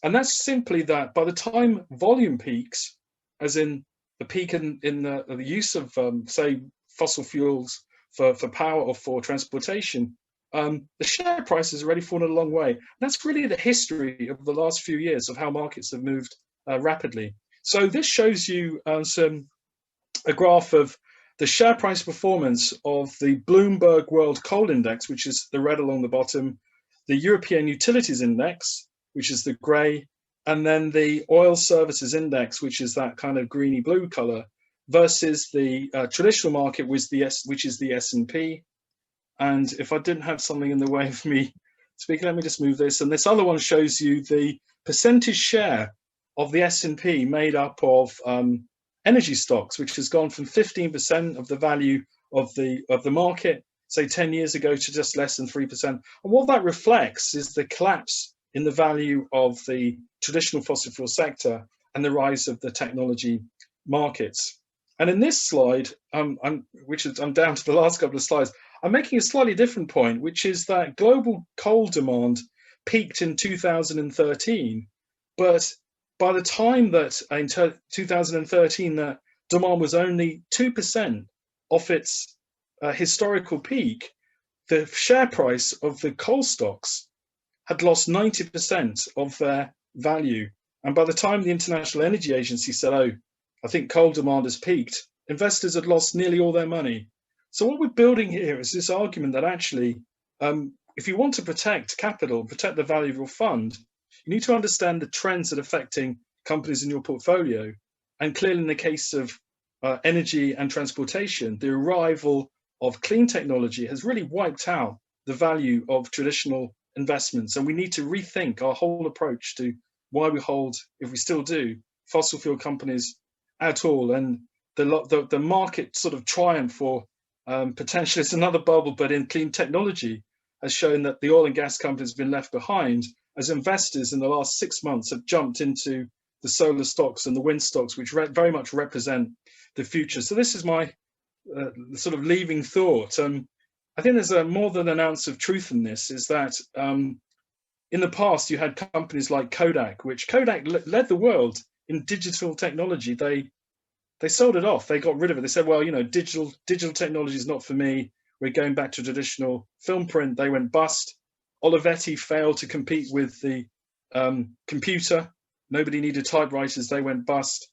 And that's simply that by the time volume peaks, as in the peak in the use of, say, fossil fuels for power or for transportation, the share price has already fallen a long way. And that's really the history of the last few years of how markets have moved rapidly. So this shows you a graph of the share price performance of the Bloomberg World Coal Index, which is the red along the bottom, the European Utilities Index, which is the grey, and then the Oil Services Index, which is that kind of greeny blue color, versus the traditional market, which is the S&P. And if I didn't have something in the way of me speaking, let me just move this. And this other one shows you the percentage share of the S&P made up of energy stocks, which has gone from 15% of the value of the market, say 10 years ago, to just less than 3%. And what that reflects is the collapse in the value of the traditional fossil fuel sector and the rise of the technology markets. And in this slide, I'm down to the last couple of slides, I'm making a slightly different point, which is that global coal demand peaked in 2013, but by the time that in 2013, that demand was only 2% off its historical peak, the share price of the coal stocks had lost 90% of their value. And by the time the International Energy Agency said, oh, I think coal demand has peaked, investors had lost nearly all their money. So what we're building here is this argument that actually, if you want to protect capital, protect the value of your fund, you need to understand the trends that are affecting companies in your portfolio. And clearly in the case of energy and transportation, the arrival of clean technology has really wiped out the value of traditional investments. And we need to rethink our whole approach to why we hold, if we still do, fossil fuel companies at all. And the market sort of triumph for potentially it's another bubble, but in clean technology has shown that the oil and gas companies have been left behind as investors in the last 6 months have jumped into the solar stocks and the wind stocks, which very much represent the future. So this is my sort of leaving thought. I think there's more than an ounce of truth in this, is that in the past you had companies like Kodak, which Kodak led the world in digital technology. They sold it off. They got rid of it. They said, well, you know, digital technology is not for me. We're going back to traditional film print. They went bust. Olivetti failed to compete with the computer. Nobody needed typewriters. They went bust.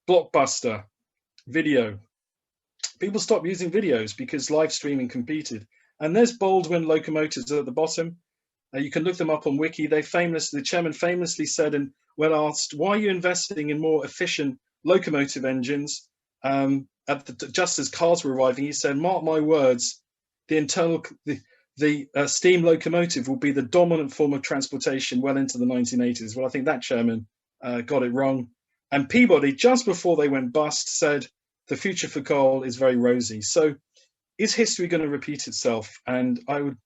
Blockbuster, video. People stopped using videos because live streaming competed. And there's Baldwin locomotives at the bottom. You can look them up on Wiki. The chairman famously said, and when asked, why are you investing in more efficient locomotive engines? Just as cars were arriving, he said, mark my words, the steam locomotive will be the dominant form of transportation well into the 1980s. Well, I think that chairman got it wrong. And Peabody, just before they went bust, said the future for coal is very rosy. So is history going to repeat itself? And I would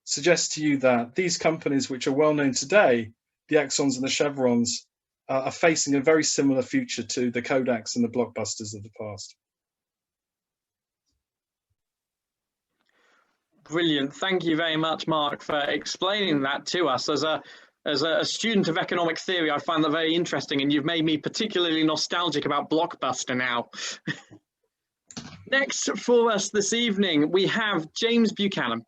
suggest to you that these companies, which are well known today, the Exxons and the Chevrons, are facing a very similar future to the Kodaks and the Blockbusters of the past. Brilliant. Thank you very much, Mark, for explaining that to us. As a student of economic theory, I find that very interesting, and you've made me particularly nostalgic about Blockbuster now. Next for us this evening, we have James Buchanan.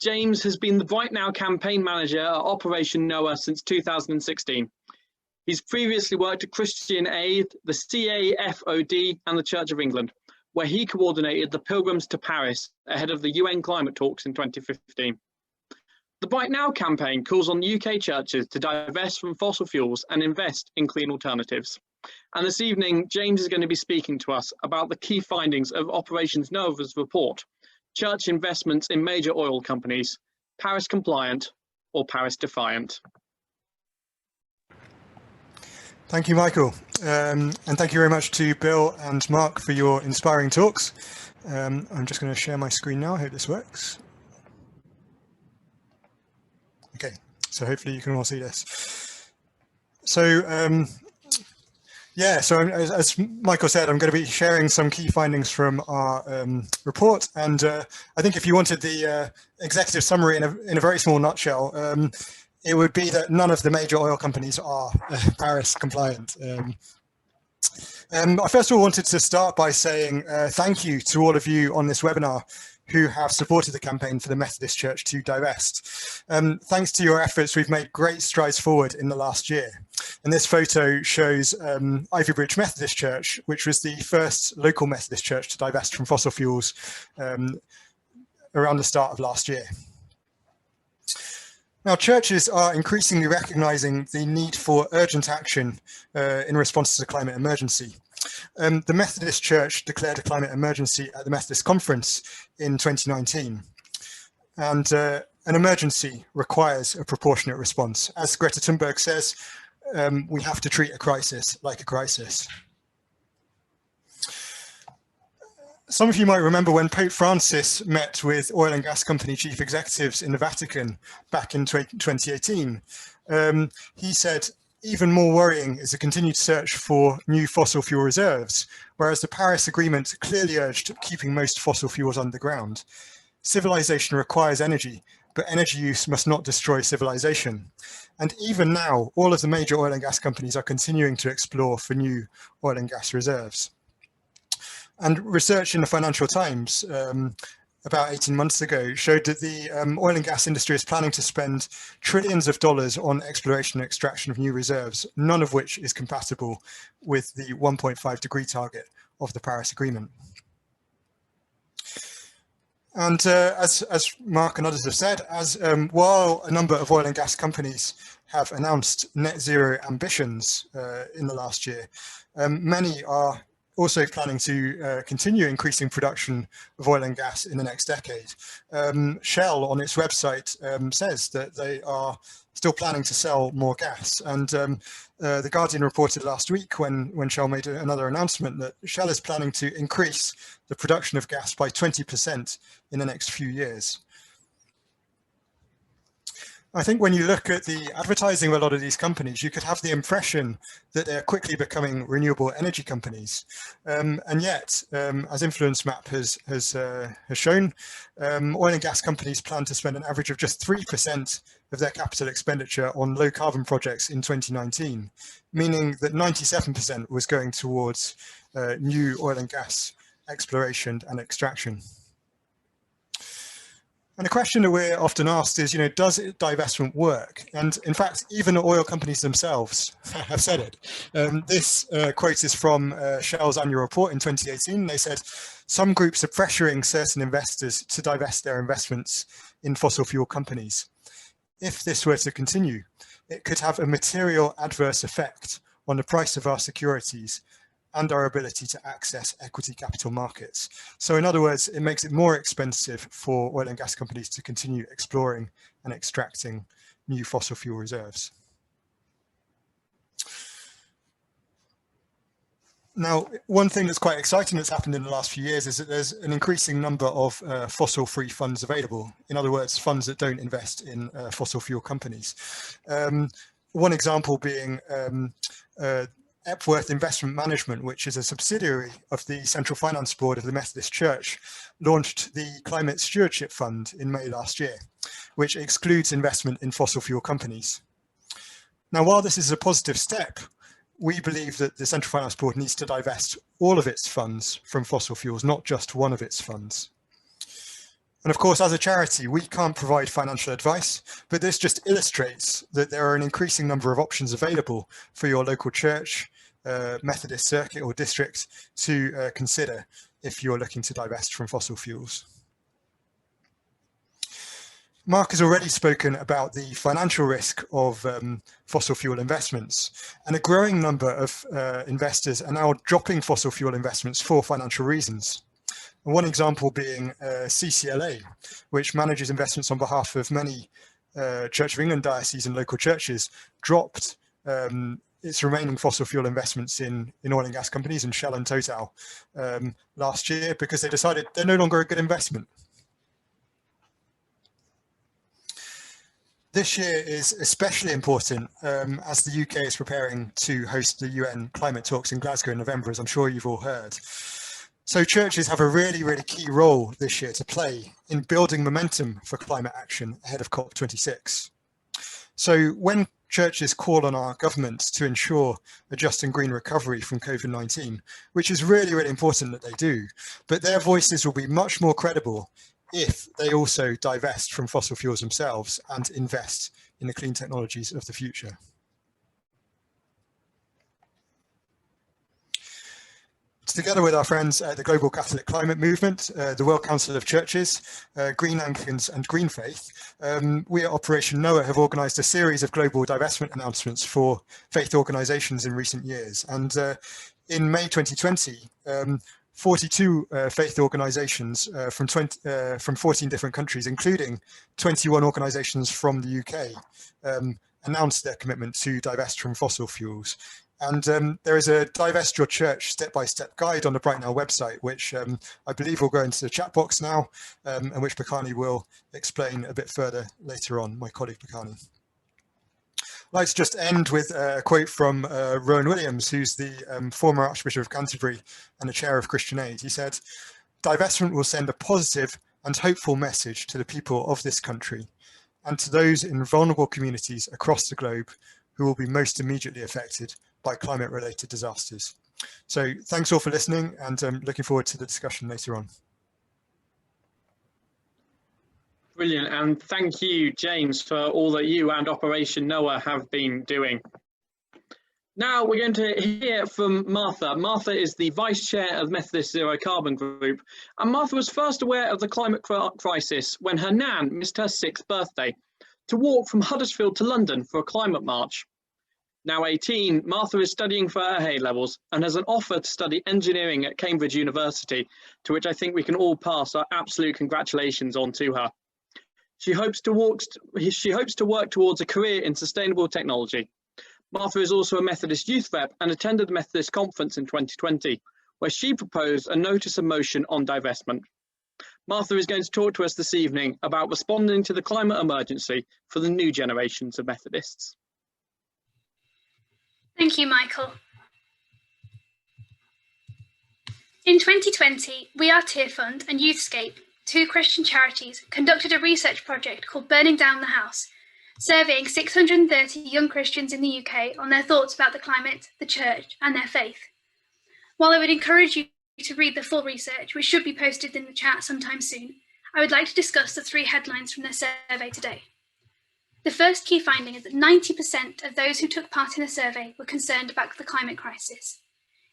James has been the Bright Now campaign manager at Operation Noah since 2016. He's previously worked at Christian Aid, the CAFOD, and the Church of England, where he coordinated the Pilgrims to Paris ahead of the UN climate talks in 2015. The Bright Now campaign calls on UK churches to divest from fossil fuels and invest in clean alternatives. And this evening, James is going to be speaking to us about the key findings of Operation Noah's report: church investments in major oil companies, Paris compliant or Paris defiant. Thank you, Michael. And thank you very much to Bill and Mark for your inspiring talks. I'm just going to share my screen now. I hope this works. Okay, so hopefully you can all see this. So, as Michael said, I'm going to be sharing some key findings from our report. And I think if you wanted the executive summary in a very small nutshell, it would be that none of the major oil companies are Paris compliant. I first of all wanted to start by saying thank you to all of you on this webinar who have supported the campaign for the Methodist Church to divest. Thanks to your efforts, we've made great strides forward in the last year. And this photo shows Ivy Bridge Methodist Church, which was the first local Methodist church to divest from fossil fuels around the start of last year. Now, churches are increasingly recognizing the need for urgent action in response to the climate emergency. The Methodist Church declared a climate emergency at the Methodist Conference in 2019. And an emergency requires a proportionate response. As Greta Thunberg says, we have to treat a crisis like a crisis. Some of you might remember when Pope Francis met with oil and gas company chief executives in the Vatican back in 2018. He said, even more worrying is the continued search for new fossil fuel reserves, whereas the Paris Agreement clearly urged keeping most fossil fuels underground. Civilization requires energy, but energy use must not destroy civilization. And even now, all of the major oil and gas companies are continuing to explore for new oil and gas reserves. And research in the Financial Times about 18 months ago showed that the oil and gas industry is planning to spend trillions of dollars on exploration and extraction of new reserves, none of which is compatible with the 1.5-degree target of the Paris Agreement. And as Mark and others have said, while a number of oil and gas companies have announced net zero ambitions in the last year, many are also planning to continue increasing production of oil and gas in the next decade. Shell on its website says that they are still planning to sell more gas. And The Guardian reported last week when Shell made another announcement that Shell is planning to increase the production of gas by 20% in the next few years. I think when you look at the advertising of a lot of these companies, you could have the impression that they're quickly becoming renewable energy companies. And yet, as Influence Map has shown, oil and gas companies plan to spend an average of just 3% of their capital expenditure on low carbon projects in 2019, meaning that 97% was going towards new oil and gas exploration and extraction. And a question that we're often asked is, does divestment work? And in fact, even the oil companies themselves have said it. This quote is from Shell's annual report in 2018. They said, some groups are pressuring certain investors to divest their investments in fossil fuel companies. If this were to continue, it could have a material adverse effect on the price of our securities and our ability to access equity capital markets. So in other words, it makes it more expensive for oil and gas companies to continue exploring and extracting new fossil fuel reserves. Now, one thing that's quite exciting that's happened in the last few years is that there's an increasing number of fossil-free funds available. In other words, funds that don't invest in fossil fuel companies. One example being Epworth Investment Management, which is a subsidiary of the Central Finance Board of the Methodist Church, launched the Climate Stewardship Fund in May last year, which excludes investment in fossil fuel companies. Now, while this is a positive step, we believe that the Central Finance Board needs to divest all of its funds from fossil fuels, not just one of its funds. And of course, as a charity, we can't provide financial advice, but this just illustrates that there are an increasing number of options available for your local church, Methodist circuit or district to consider if you're looking to divest from fossil fuels. Mark has already spoken about the financial risk of fossil fuel investments, and a growing number of investors are now dropping fossil fuel investments for financial reasons. And one example being CCLA, which manages investments on behalf of many Church of England dioceses and local churches, dropped its remaining fossil fuel investments in oil and gas companies and Shell and Total last year because they decided they're no longer a good investment. This year is especially important as the UK is preparing to host the UN climate talks in Glasgow in November, as I'm sure you've all heard. So churches have a really, really key role this year to play in building momentum for climate action ahead of COP26. So when churches call on our governments to ensure a just and green recovery from COVID-19, which is really, really important that they do, but their voices will be much more credible if they also divest from fossil fuels themselves and invest in the clean technologies of the future. Together with our friends at the Global Catholic Climate Movement, the World Council of Churches, Green Anglicans and Green Faith, we at Operation Noah have organised a series of global divestment announcements for faith organisations in recent years. And in May 2020, 42 faith organisations from 14 different countries, including 21 organisations from the UK, announced their commitment to divest from fossil fuels. And there is a Divest Your Church step-by-step guide on the Bright Now website, which I believe will go into the chat box now, and which Buchanan will explain a bit further later on, my colleague Buchanan. I'd like to just end with a quote from Rowan Williams, who's the former Archbishop of Canterbury and the chair of Christian Aid. He said, "Divestment will send a positive and hopeful message to the people of this country and to those in vulnerable communities across the globe who will be most immediately affected by climate-related disasters." So thanks all for listening, and looking forward to the discussion later on. Brilliant, and thank you, James, for all that you and Operation Noah have been doing. Now we're going to hear from Martha. Martha is the Vice Chair of Methodist Zero Carbon Group, and Martha was first aware of the climate crisis when her nan missed her 6th birthday to walk from Huddersfield to London for a climate march. Now 18, Martha is studying for her A-levels and has an offer to study engineering at Cambridge University, to which I think we can all pass our absolute congratulations on to her. She hopes to work towards a career in sustainable technology. Martha is also a Methodist youth rep and attended the Methodist conference in 2020, where she proposed a notice of motion on divestment. Martha is going to talk to us this evening about responding to the climate emergency for the new generations of Methodists. Thank you, Michael. In 2020, We Are Tear Fund and Youthscape, two Christian charities, conducted a research project called Burning Down the House, surveying 630 young Christians in the UK on their thoughts about the climate, the church, and their faith. While I would encourage you to read the full research, which should be posted in the chat sometime soon, I would like to discuss the three headlines from their survey today. The first key finding is that 90% of those who took part in the survey were concerned about the climate crisis.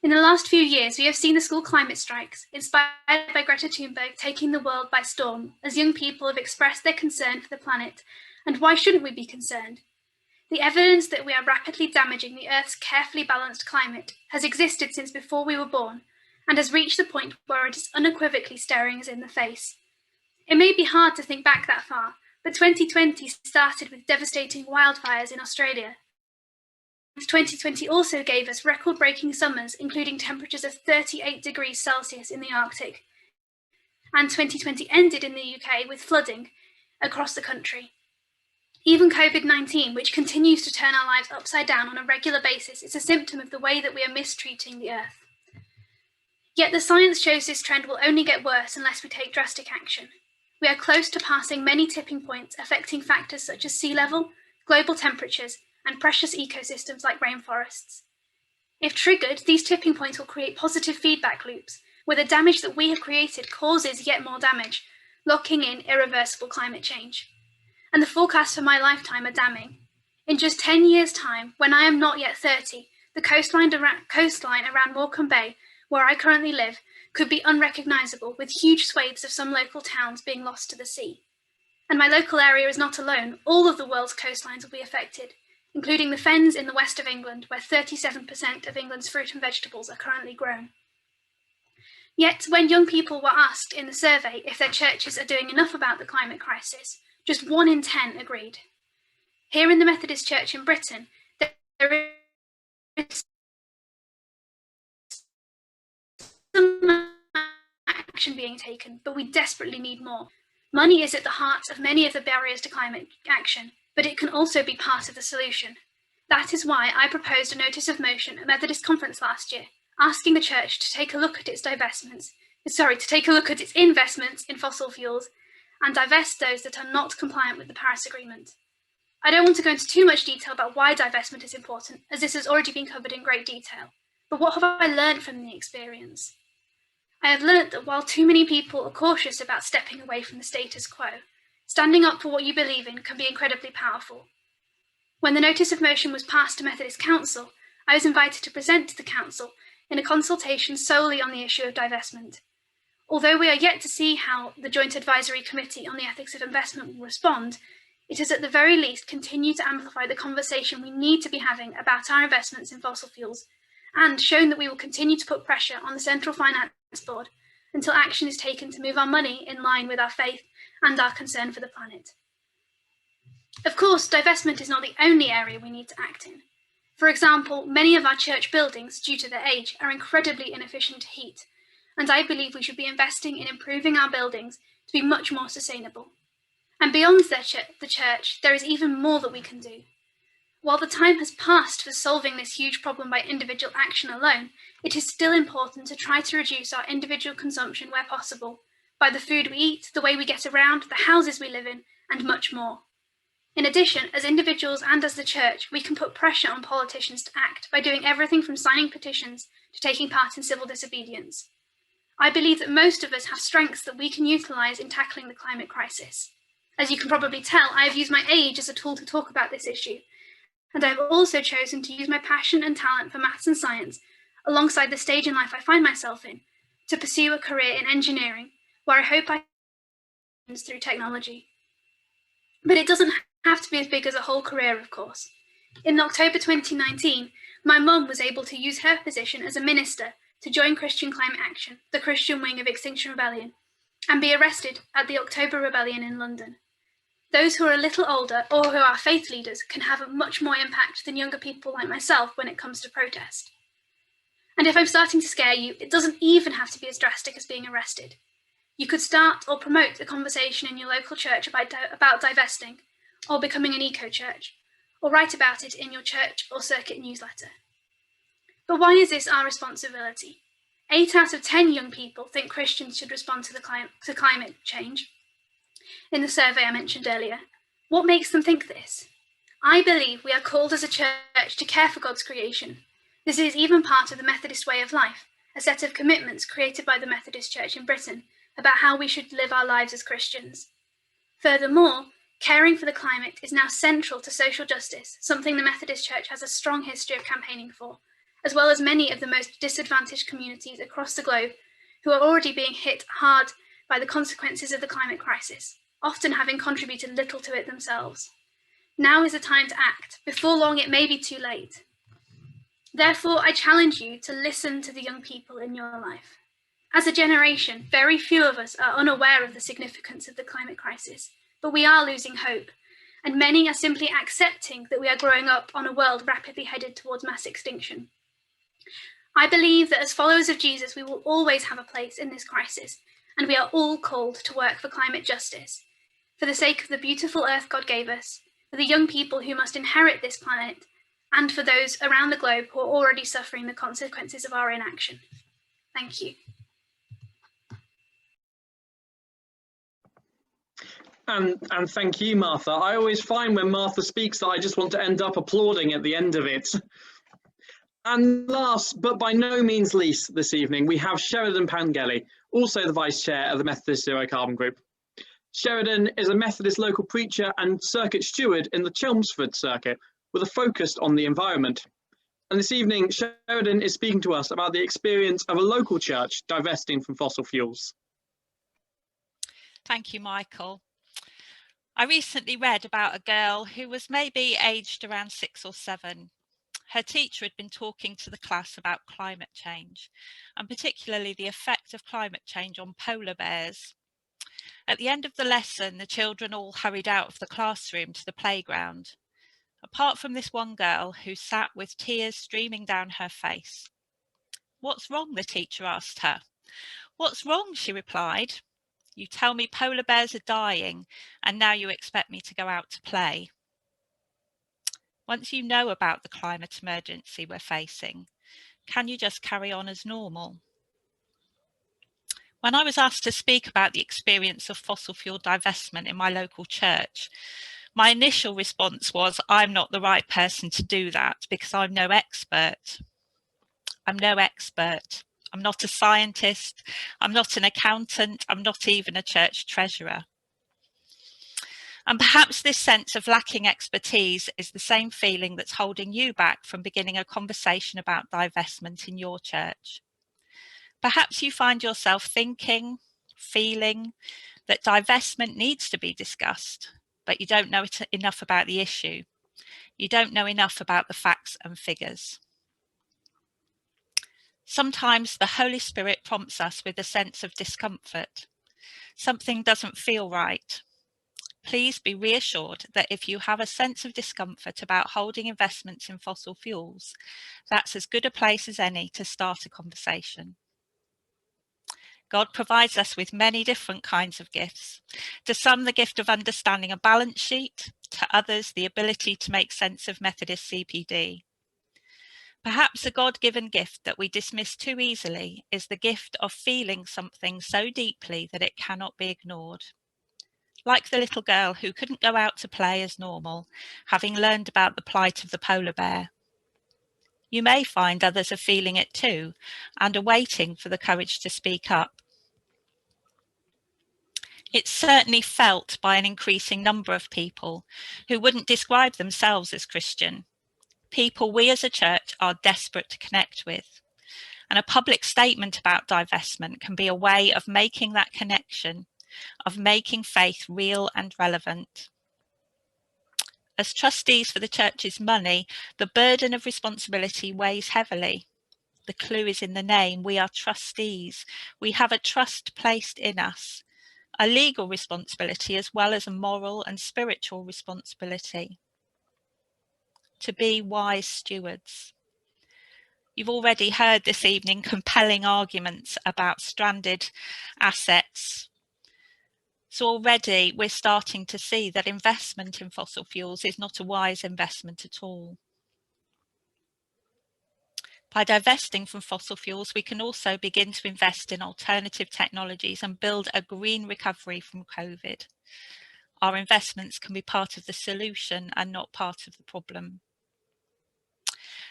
In the last few years, we have seen the school climate strikes, inspired by Greta Thunberg, taking the world by storm, as young people have expressed their concern for the planet. And why shouldn't we be concerned? The evidence that we are rapidly damaging the Earth's carefully balanced climate has existed since before we were born, and has reached the point where it is unequivocally staring us in the face. It may be hard to think back that far, but 2020 started with devastating wildfires in Australia. 2020 also gave us record-breaking summers, including temperatures of 38 degrees Celsius in the Arctic. And 2020 ended in the UK with flooding across the country. Even COVID-19, which continues to turn our lives upside down on a regular basis, is a symptom of the way that we are mistreating the Earth. Yet the science shows this trend will only get worse unless we take drastic action. We are close to passing many tipping points affecting factors such as sea level, global temperatures, and precious ecosystems like rainforests. If triggered, these tipping points will create positive feedback loops, where the damage that we have created causes yet more damage, locking in irreversible climate change. And the forecasts for my lifetime are damning. In just 10 years' time, when I am not yet 30, the coastline around Morecambe Bay, where I currently live, could be unrecognisable, with huge swathes of some local towns being lost to the sea. And my local area is not alone. All of the world's coastlines will be affected, including the fens in the west of England, where 37% of England's fruit and vegetables are currently grown. Yet, when young people were asked in the survey if their churches are doing enough about the climate crisis, just 1 in 10 agreed. Here in the Methodist Church in Britain, there is some action being taken, but we desperately need more. Money is at the heart of many of the barriers to climate action, but it can also be part of the solution. That is why I proposed a notice of motion at Methodist Conference last year, asking the church to take a look at its investments in fossil fuels and divest those that are not compliant with the Paris Agreement. I don't want to go into too much detail about why divestment is important, as this has already been covered in great detail. But what have I learned from the experience? I have learned that while too many people are cautious about stepping away from the status quo, standing up for what you believe in can be incredibly powerful. When the notice of motion was passed to Methodist Council, I was invited to present to the Council in a consultation solely on the issue of divestment. Although we are yet to see how the Joint Advisory Committee on the Ethics of Investment will respond, it has at the very least continued to amplify the conversation we need to be having about our investments in fossil fuels, and shown that we will continue to put pressure on the Central Finance Board until action is taken to move our money in line with our faith and our concern for the planet. Of course, divestment is not the only area we need to act in. For example, many of our church buildings, due to their age, are incredibly inefficient to heat, and I believe we should be investing in improving our buildings to be much more sustainable. And beyond the church, there is even more that we can do. While the time has passed for solving this huge problem by individual action alone, it is still important to try to reduce our individual consumption where possible, by the food we eat, the way we get around, the houses we live in, and much more. In addition, as individuals and as the church, we can put pressure on politicians to act by doing everything from signing petitions to taking part in civil disobedience. I believe that most of us have strengths that we can utilise in tackling the climate crisis. As you can probably tell, I have used my age as a tool to talk about this issue, and I have also chosen to use my passion and talent for maths and science, alongside the stage in life I find myself in, to pursue a career in engineering, where I hope I can through technology. But it doesn't have to be as big as a whole career, of course. In October 2019, my mum was able to use her position as a minister to join Christian Climate Action, the Christian wing of Extinction Rebellion, and be arrested at the October Rebellion in London. Those who are a little older or who are faith leaders can have a much more impact than younger people like myself when it comes to protest. And if I'm starting to scare you, it doesn't even have to be as drastic as being arrested. You could start or promote the conversation in your local church about divesting, or becoming an eco-church, or write about it in your church or circuit newsletter. But why is this our responsibility? 8 out of 10 young people think Christians should respond to climate change. In the survey I mentioned earlier, what makes them think this? I believe we are called as a church to care for God's creation. This is even part of the Methodist way of life, a set of commitments created by the Methodist Church in Britain about how we should live our lives as Christians. Furthermore, caring for the climate is now central to social justice, something the Methodist Church has a strong history of campaigning for, as well as many of the most disadvantaged communities across the globe who are already being hit hard by the consequences of the climate crisis, often having contributed little to it themselves. Now is the time to act. Before long, it may be too late. Therefore, I challenge you to listen to the young people in your life. As a generation, very few of us are unaware of the significance of the climate crisis, but we are losing hope, and many are simply accepting that we are growing up on a world rapidly headed towards mass extinction. I believe that as followers of Jesus, we will always have a place in this crisis, and we are all called to work for climate justice, for the sake of the beautiful earth God gave us, for the young people who must inherit this planet, and for those around the globe who are already suffering the consequences of our inaction. Thank you. And thank you, Martha. I always find when Martha speaks that I just want to end up applauding at the end of it. And last, but by no means least this evening, we have Sheridan Pangeli, also the Vice Chair of the Methodist Zero Carbon Group. Sheridan is a Methodist local preacher and circuit steward in the Chelmsford circuit with a focus on the environment. And this evening, Sheridan is speaking to us about the experience of a local church divesting from fossil fuels. Thank you, Michael. I recently read about a girl who was maybe aged around 6 or 7. Her teacher had been talking to the class about climate change, and particularly the effect of climate change on polar bears. At the end of the lesson, the children all hurried out of the classroom to the playground, apart from this one girl who sat with tears streaming down her face. "What's wrong?" the teacher asked her. "What's wrong?" she replied. "You tell me polar bears are dying, and now you expect me to go out to play." Once you know about the climate emergency we're facing, can you just carry on as normal? When I was asked to speak about the experience of fossil fuel divestment in my local church, my initial response was, I'm not the right person to do that because I'm no expert. I'm no expert. I'm not a scientist. I'm not an accountant. I'm not even a church treasurer. And perhaps this sense of lacking expertise is the same feeling that's holding you back from beginning a conversation about divestment in your church. Perhaps you find yourself thinking, feeling that divestment needs to be discussed, but you don't know enough about the issue. You don't know enough about the facts and figures. Sometimes the Holy Spirit prompts us with a sense of discomfort. Something doesn't feel right. Please be reassured that if you have a sense of discomfort about holding investments in fossil fuels, that's as good a place as any to start a conversation. God provides us with many different kinds of gifts. To some, the gift of understanding a balance sheet, to others, the ability to make sense of Methodist CPD. Perhaps a God-given gift that we dismiss too easily is the gift of feeling something so deeply that it cannot be ignored. Like the little girl who couldn't go out to play as normal, having learned about the plight of the polar bear. You may find others are feeling it too, and are waiting for the courage to speak up. It's certainly felt by an increasing number of people who wouldn't describe themselves as Christian, people we as a church are desperate to connect with. And a public statement about divestment can be a way of making that connection, of making faith real and relevant. As trustees for the church's money, the burden of responsibility weighs heavily. The clue is in the name. We are trustees. We have a trust placed in us, a legal responsibility as well as a moral and spiritual responsibility. To be wise stewards. You've already heard this evening compelling arguments about stranded assets. So already we're starting to see that investment in fossil fuels is not a wise investment at all. By divesting from fossil fuels, we can also begin to invest in alternative technologies and build a green recovery from COVID. Our investments can be part of the solution and not part of the problem.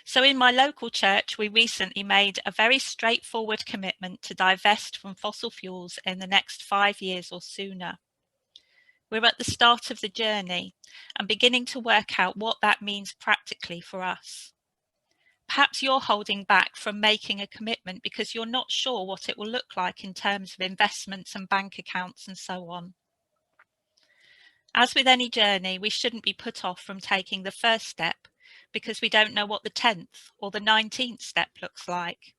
So in my local church, we recently made a very straightforward commitment to divest from fossil fuels in the next 5 years or sooner. We're at the start of the journey and beginning to work out what that means practically for us. Perhaps you're holding back from making a commitment because you're not sure what it will look like in terms of investments and bank accounts and so on. As with any journey, we shouldn't be put off from taking the first step because we don't know what the 10th or the 19th step looks like.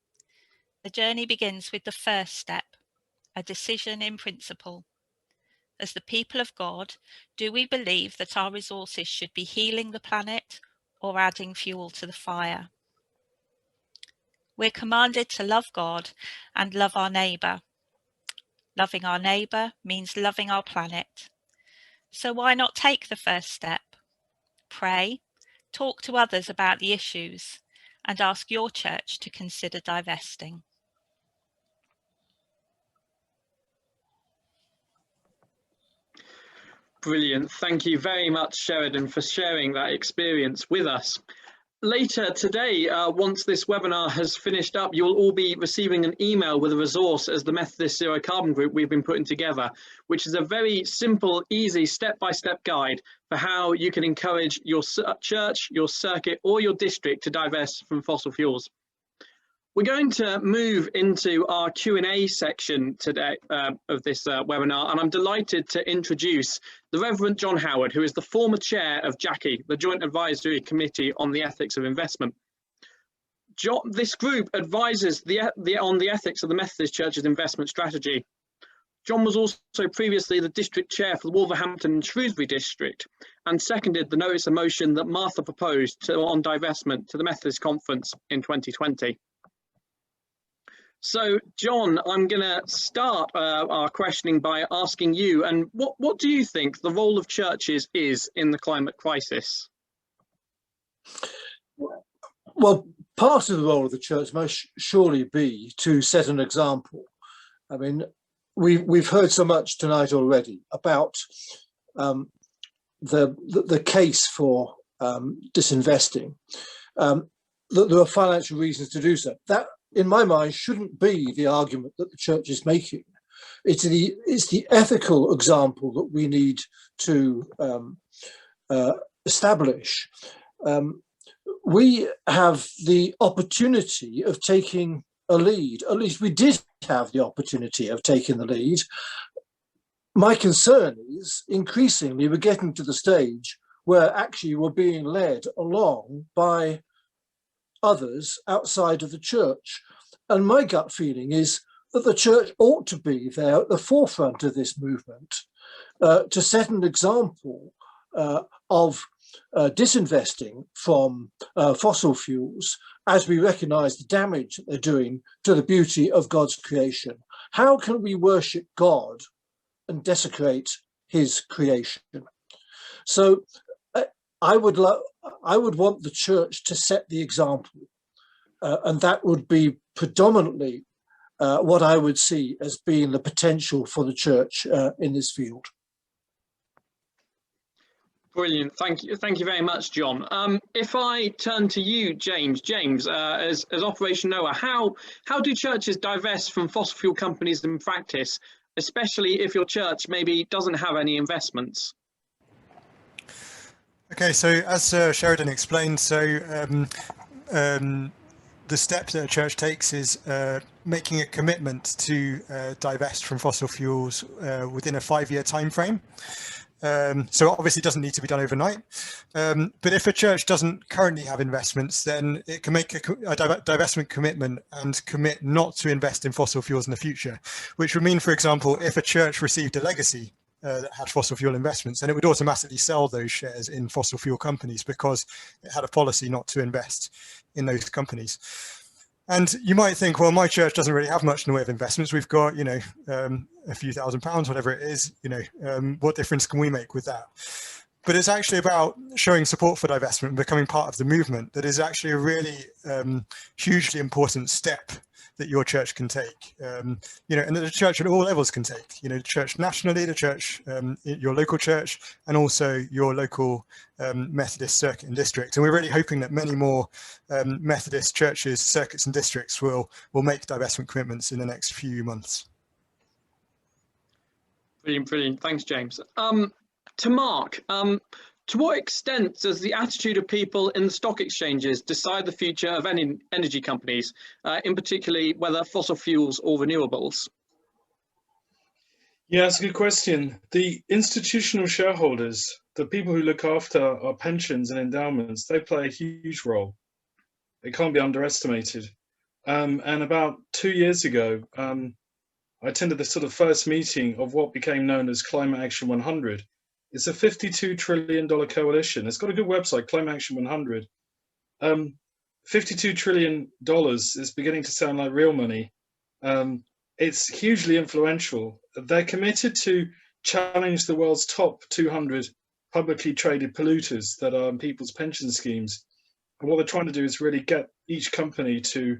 The journey begins with the first step, a decision in principle. As the people of God, do we believe that our resources should be healing the planet or adding fuel to the fire? We're commanded to love God and love our neighbour. Loving our neighbour means loving our planet. So why not take the first step? Pray, talk to others about the issues, and ask your church to consider divesting. Brilliant. Thank you very much, Sheridan, for sharing that experience with us. Later today, once this webinar has finished up, you'll all be receiving an email with a resource as the Methodist Zero Carbon Group we've been putting together, which is a very simple, easy, step-by-step guide for how you can encourage your church, your circuit, or your district to divest from fossil fuels. We're going to move into our Q&A section today of this webinar, and I'm delighted to introduce the Reverend John Howard, who is the former chair of JACI, the Joint Advisory Committee on the Ethics of Investment. This group advises on the ethics of the Methodist Church's investment strategy. John was also previously the district chair for the Wolverhampton and Shrewsbury district and seconded the notice of motion that Martha proposed on divestment to the Methodist Conference in 2020. So, John, I'm going to start our questioning by asking you, and what do you think the role of churches is in the climate crisis? Well, part of the role of the church must surely be to set an example. I mean, we've heard so much tonight already about the case for disinvesting, that there are financial reasons to do so. That, in my mind, shouldn't be the argument that the church is making. It's the ethical example that we need to establish. We have the opportunity of taking a lead. At least we did have the opportunity of taking the lead. My concern is increasingly we're getting to the stage where actually we're being led along by others outside of the church. And my gut feeling is that the church ought to be there at the forefront of this movement to set an example of disinvesting from fossil fuels as we recognise the damage that they're doing to the beauty of God's creation. How can we worship God and desecrate his creation? So I would want the church to set the example, and that would be predominantly what I would see as being the potential for the church in this field. Brilliant. Thank you very much, John. If I turn to you, James, as Operation Noah, how do churches divest from fossil fuel companies in practice, especially if your church maybe doesn't have any investments? Okay, so as Sheridan explained, the step that a church takes is making a commitment to divest from fossil fuels within a 5-year time frame. So obviously it doesn't need to be done overnight. But if a church doesn't currently have investments, then it can make a divestment commitment and commit not to invest in fossil fuels in the future, which would mean, for example, if a church received a legacy that had fossil fuel investments, then it would automatically sell those shares in fossil fuel companies because it had a policy not to invest in those companies. And you might think, well, my church doesn't really have much in the way of investments. We've got, you know, a few £1,000s, whatever it is, you know, what difference can we make with that? But it's actually about showing support for divestment and becoming part of the movement that is actually a really hugely important step that your church can take, you know, and that the church at all levels can take, you know, the church nationally, the church, your local church, and also your local Methodist circuit and district. And we're really hoping that many more Methodist churches, circuits and districts will make divestment commitments in the next few months. Brilliant, brilliant. Thanks, James. To Mark, to what extent does the attitude of people in the stock exchanges decide the future of any energy companies, in particularly whether fossil fuels or renewables? Yeah, that's a good question. The institutional shareholders, the people who look after our pensions and endowments, they play a huge role. It can't be underestimated. And about 2 years ago, I attended the sort of first meeting of what became known as Climate Action 100. It's a $52 trillion coalition. It's got a good website, Climate Action 100. $52 trillion is beginning to sound like real money. It's hugely influential. They're committed to challenge the world's top 200 publicly traded polluters that are in people's pension schemes. And what they're trying to do is really get each company to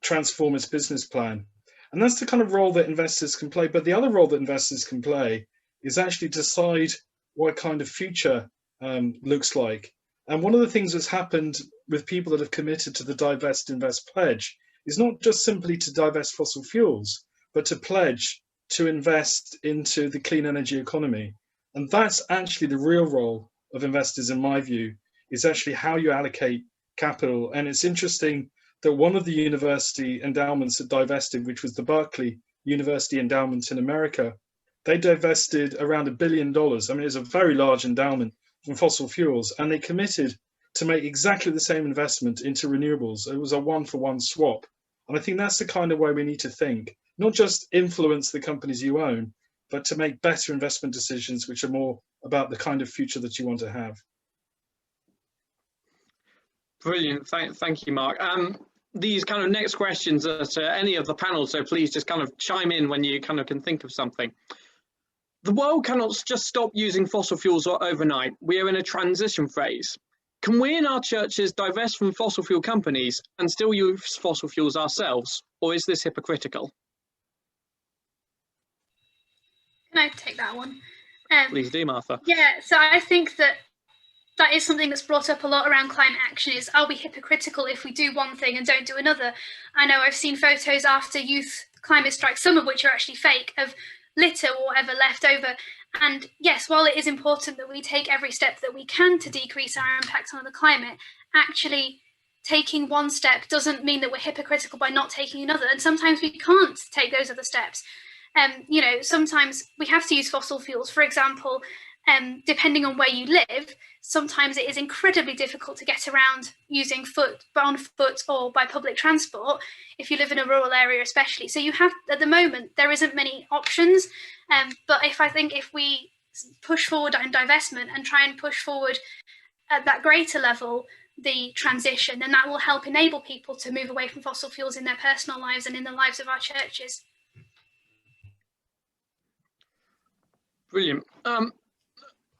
transform its business plan. And that's the kind of role that investors can play. But the other role that investors can play is actually decide what kind of future looks like. And one of the things that's happened with people that have committed to the Divest, Invest pledge is not just simply to divest fossil fuels, but to pledge to invest into the clean energy economy. And that's actually the real role of investors, in my view, is actually how you allocate capital. And it's interesting that one of the university endowments that divested, which was the Berkeley University Endowment in America, they divested around $1 billion. I mean, it's a very large endowment from fossil fuels, and they committed to make exactly the same investment into renewables. It was a one-for-one swap. And I think that's the kind of way we need to think, not just influence the companies you own, but to make better investment decisions, which are more about the kind of future that you want to have. Brilliant. Thank you, Mark. These kind of next questions are to any of the panel, so please just kind of chime in when you kind of can think of something. The world cannot just stop using fossil fuels overnight. We are in a transition phase. Can we in our churches divest from fossil fuel companies and still use fossil fuels ourselves, or is this hypocritical? Can I take that one? Please do, Martha. Yeah, so I think that is something that's brought up a lot around climate action is, are we hypocritical if we do one thing and don't do another? I know I've seen photos after Youth Climate Strike, some of which are actually fake, of litter or whatever left over. And yes, while it is important that we take every step that we can to decrease our impact on the climate, actually taking one step doesn't mean that we're hypocritical by not taking another. And sometimes we can't take those other steps. You know, sometimes we have to use fossil fuels. For example, depending on where you live, sometimes it is incredibly difficult to get around using on foot or by public transport, if you live in a rural area especially. So you have, at the moment, there isn't many options. But I think if we push forward on divestment and try and push forward at that greater level, the transition, then that will help enable people to move away from fossil fuels in their personal lives and in the lives of our churches. Brilliant.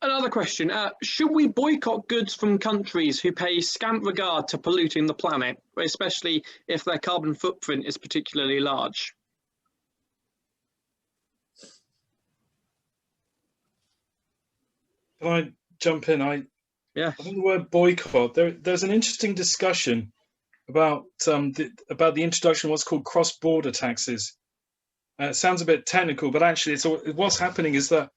Another question, should we boycott goods from countries who pay scant regard to polluting the planet, especially if their carbon footprint is particularly large? Can I jump in? Yeah. I think the word boycott, there's an interesting discussion about the introduction of what's called cross-border taxes. It sounds a bit technical, but actually what's happening is that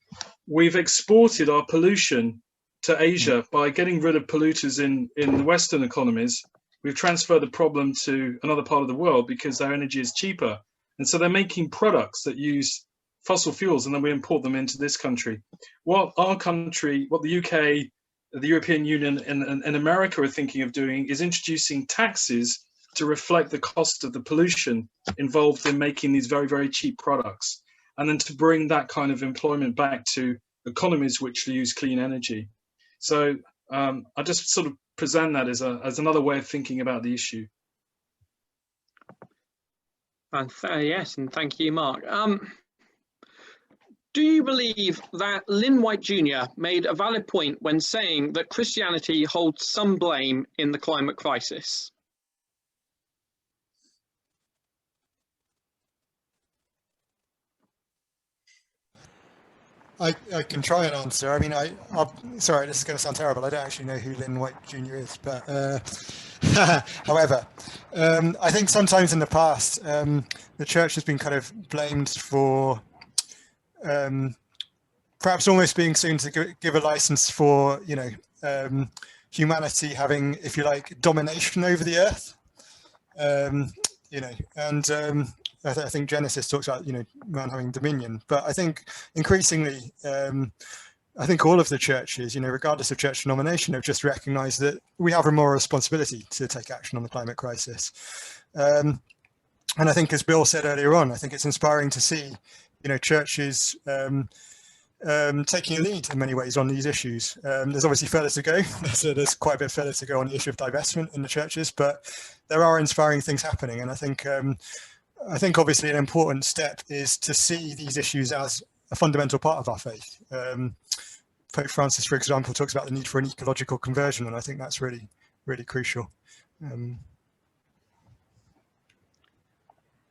we've exported our pollution to Asia by getting rid of polluters in the Western economies. We've transferred the problem to another part of the world because their energy is cheaper. And so they're making products that use fossil fuels, and then we import them into this country. What our country, what the UK, the European Union and America are thinking of doing is introducing taxes to reflect the cost of the pollution involved in making these very, very cheap products, and then to bring that kind of employment back to economies which use clean energy. So I just sort of present that as another way of thinking about the issue. And yes, and thank you, Mark. Do you believe that Lynn White Jr. made a valid point when saying that Christianity holds some blame in the climate crisis? I can try and answer. I mean, sorry, this is going to sound terrible. I don't actually know who Lynn White Jr. is, but however, I think sometimes in the past, the church has been kind of blamed for perhaps almost being seen to give a license for, humanity having, if you like, domination over the earth. I think Genesis talks about, man having dominion, but I think increasingly, I think all of the churches, regardless of church denomination, have just recognized that we have a moral responsibility to take action on the climate crisis. And I think, as Bill said earlier on, I think it's inspiring to see, churches taking a lead in many ways on these issues. There's obviously further to go. So there's quite a bit further to go on the issue of divestment in the churches, but there are inspiring things happening. And I think obviously an important step is to see these issues as a fundamental part of our faith. Pope Francis, for example, talks about the need for an ecological conversion, and I think that's really, really crucial.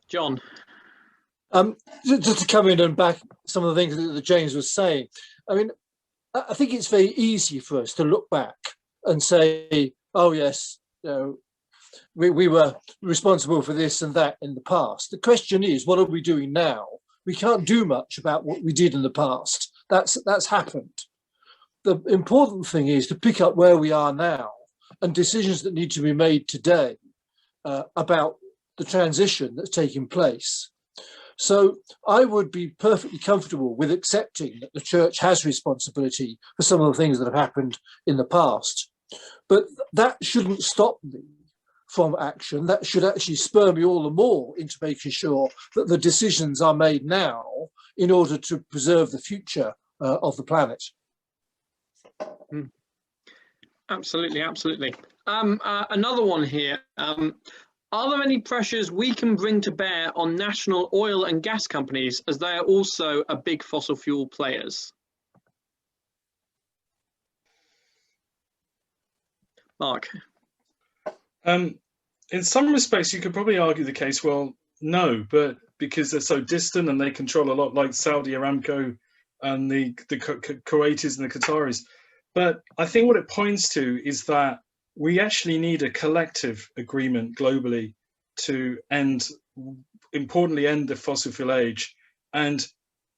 John. Just to come in and back some of the things that James was saying, I mean, I think it's very easy for us to look back and say, oh yes, we were responsible for this and that in the past. The question is, what are we doing now? We can't do much about what we did in the past. That's happened. The important thing is to pick up where we are now and decisions that need to be made today about the transition that's taking place. So I would be perfectly comfortable with accepting that the church has responsibility for some of the things that have happened in the past. But that shouldn't stop me from action. That should actually spur me all the more into making sure that the decisions are made now in order to preserve the future of the planet. Absolutely, absolutely. Another one here. Are there any pressures we can bring to bear on national oil and gas companies, as they are also a big fossil fuel players? Mark. In some respects, you could probably argue the case, well, no, but because they're so distant and they control a lot, like Saudi Aramco and the Kuwaitis and the Qataris. But I think what it points to is that we actually need a collective agreement globally to importantly end the fossil fuel age. And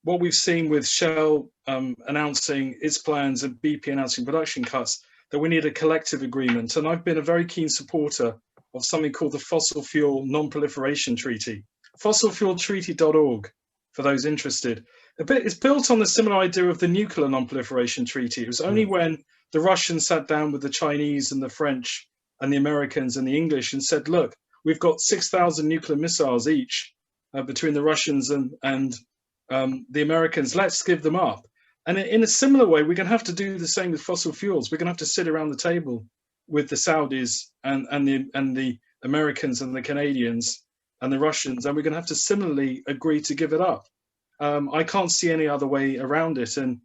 what we've seen with Shell announcing its plans and BP announcing production cuts, that we need a collective agreement. And I've been a very keen supporter of something called the Fossil Fuel Non-Proliferation Treaty, fossilfueltreaty.org, for those interested. It's built on the similar idea of the Nuclear Non-Proliferation Treaty. It was only when the Russians sat down with the Chinese and the French and the Americans and the English and said, look, we've got 6,000 nuclear missiles each between the Russians and the Americans. Let's give them up. And in a similar way, we're going to have to do the same with fossil fuels. We're going to have to sit around the table with the Saudis and the Americans and the Canadians and the Russians, and we're going to have to similarly agree to give it up. I can't see any other way around it, and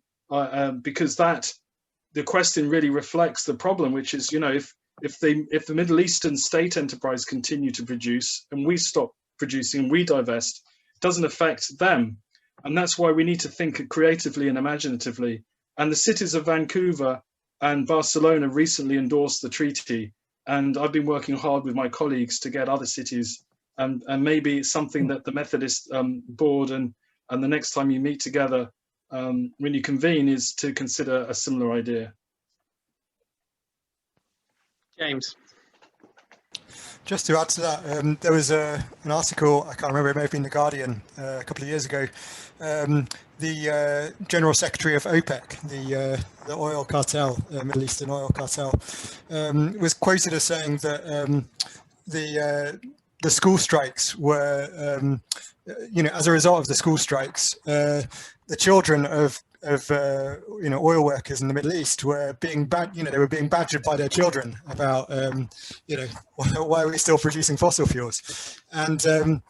because the question really reflects the problem, which is, if the Middle Eastern state enterprise continue to produce and we stop producing and we divest, it doesn't affect them. And that's why we need to think creatively and imaginatively. And the cities of Vancouver and Barcelona recently endorsed the treaty. And I've been working hard with my colleagues to get other cities, and maybe something that the Methodist board and the next time you meet together, when you convene, is to consider a similar idea. James. Just to add to that, there was an article, I can't remember, it may have been The Guardian a couple of years ago. The General Secretary of OPEC, the oil cartel, Middle Eastern oil cartel, was quoted as saying that the school strikes were, as a result of the school strikes, the children of oil workers in the Middle East were being they were being badgered by their children about why are we still producing fossil fuels, and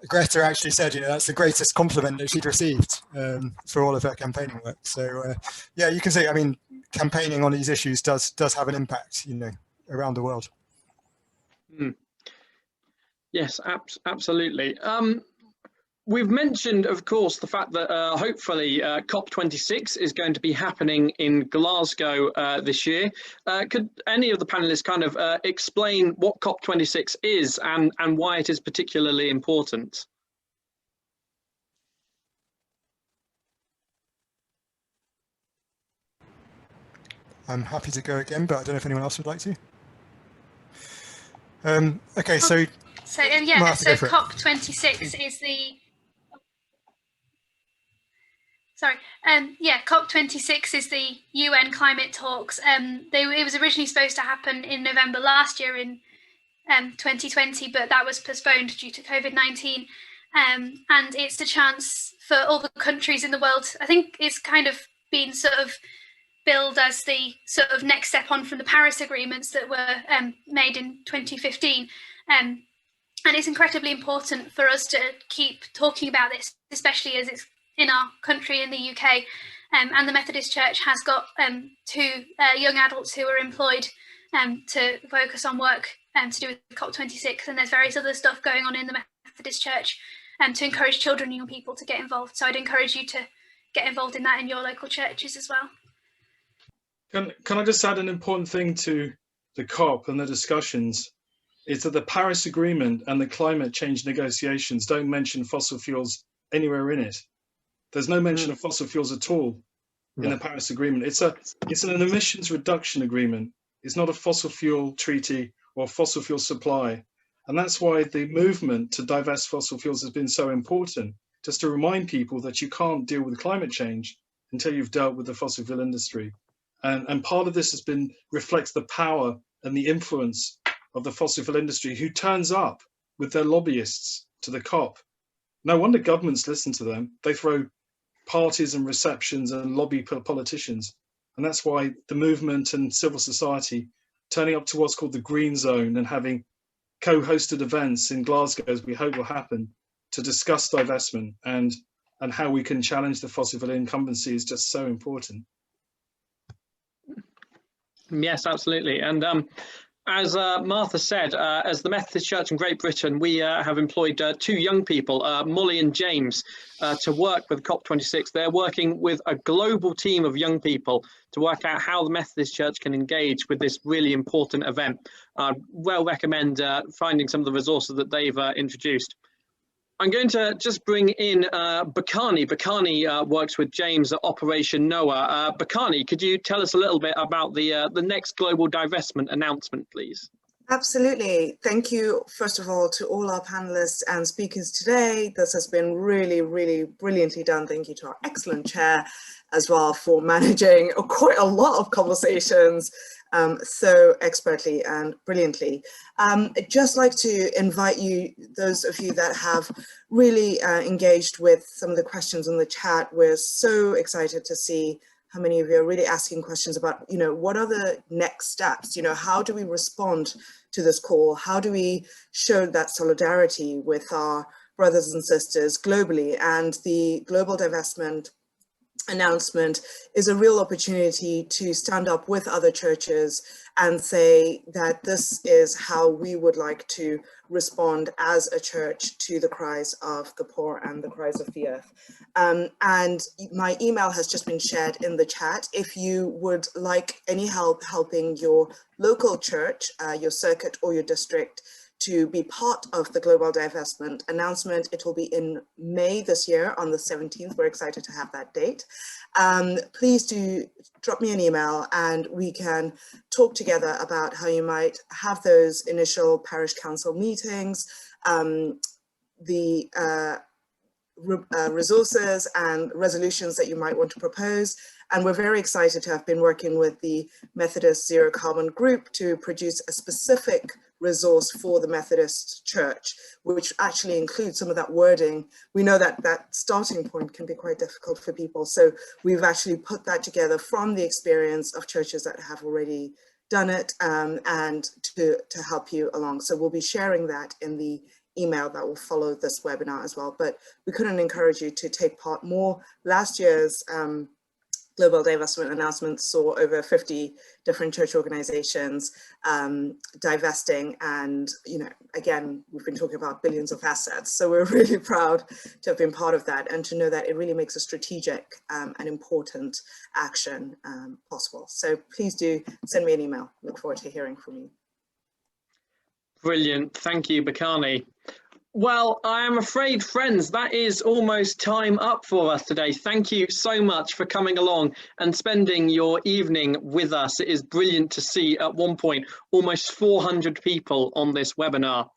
Greta actually said, that's the greatest compliment that she'd received for all of her campaigning work. So yeah, you can see, I mean, campaigning on these issues does have an impact, around the world. Yes, absolutely. We've mentioned, of course, the fact that hopefully COP26 is going to be happening in Glasgow this year. Could any of the panelists kind of explain what COP26 is and why it is particularly important? I'm happy to go again, but I don't know if anyone else would like to. Okay, so yeah, Martha, so COP26 is the COP26 is the UN climate talks. It was originally supposed to happen in November last year in 2020, but that was postponed due to COVID-19. And it's a chance for all the countries in the world. I think it's kind of been sort of billed as the sort of next step on from the Paris agreements that were made in 2015. And it's incredibly important for us to keep talking about this, especially as it's in our country, in the UK, and the Methodist Church has got 2 young adults who are employed to focus on work to do with COP26, and there's various other stuff going on in the Methodist Church to encourage children and young people to get involved. So I'd encourage you to get involved in that in your local churches as well. Can I just add an important thing to the COP and the discussions? Is that the Paris Agreement and the climate change negotiations don't mention fossil fuels anywhere in it. There's no mention of fossil fuels at all in the Paris Agreement. It's an emissions reduction agreement. It's not a fossil fuel treaty or fossil fuel supply. And that's why the movement to divest fossil fuels has been so important, just to remind people that you can't deal with climate change until you've dealt with the fossil fuel industry. And part of this reflects the power and the influence of the fossil fuel industry, who turns up with their lobbyists to the COP. No wonder governments listen to them. They throw parties and receptions and lobby politicians. And that's why the movement and civil society turning up to what's called the Green Zone and having co-hosted events in Glasgow, as we hope will happen, to discuss divestment and how we can challenge the fossil fuel incumbency is just so important. Yes, absolutely. And as Martha said, as the Methodist Church in Great Britain, we have employed 2 young people, Molly and James, to work with COP26. They're working with a global team of young people to work out how the Methodist Church can engage with this really important event. I'd well recommend finding some of the resources that they've introduced. I'm going to just bring in Buchanan. Buchanan works with James at Operation Noah. Buchanan, could you tell us a little bit about the next global divestment announcement, please? Absolutely. Thank you, first of all, to all our panelists and speakers today. This has been really, really brilliantly done. Thank you to our excellent chair as well for managing quite a lot of conversations so expertly and brilliantly. I'd just like to invite you, those of you that have really engaged with some of the questions in the chat. We're so excited to see how many of you are really asking questions about, what are the next steps? How do we respond to this call? How do we show that solidarity with our brothers and sisters globally? And the global divestment announcement is a real opportunity to stand up with other churches and say that this is how we would like to respond as a church to the cries of the poor and the cries of the earth. And my email has just been shared in the chat. If you would like any help helping your local church, your circuit or your district to be part of the global divestment announcement, it will be in May this year on the 17th. We're excited to have that date. Please do drop me an email and we can talk together about how you might have those initial parish council meetings, the resources and resolutions that you might want to propose. And we're very excited to have been working with the Methodist Zero Carbon Group to produce a specific resource for the Methodist Church, which actually includes some of that wording. We know that that starting point can be quite difficult for people. So we've actually put that together from the experience of churches that have already done it and to help you along. So we'll be sharing that in the email that will follow this webinar as well. But we couldn't encourage you to take part more. Last year's Global Divestment announcement saw over 50 different church organizations divesting, and again, we've been talking about billions of assets, so we're really proud to have been part of that and to know that it really makes a strategic and important action possible. So please do send me an email. Look forward to hearing from you. Brilliant, thank you, Buchanan. Well, I am afraid, friends, that is almost time up for us today. Thank you so much for coming along and spending your evening with us. It is brilliant to see at one point almost 400 people on this webinar.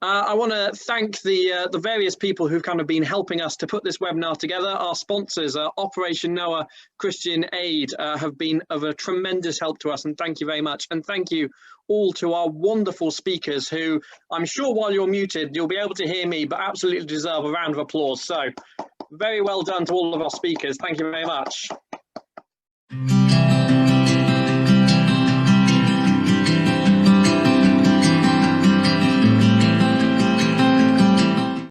I want to thank the various people who've kind of been helping us to put this webinar together. Our sponsors, Operation Noah Christian Aid, have been of a tremendous help to us, and thank you very much. And thank you all to our wonderful speakers who, I'm sure while you're muted, you'll be able to hear me, but absolutely deserve a round of applause. So very well done to all of our speakers. Thank you very much.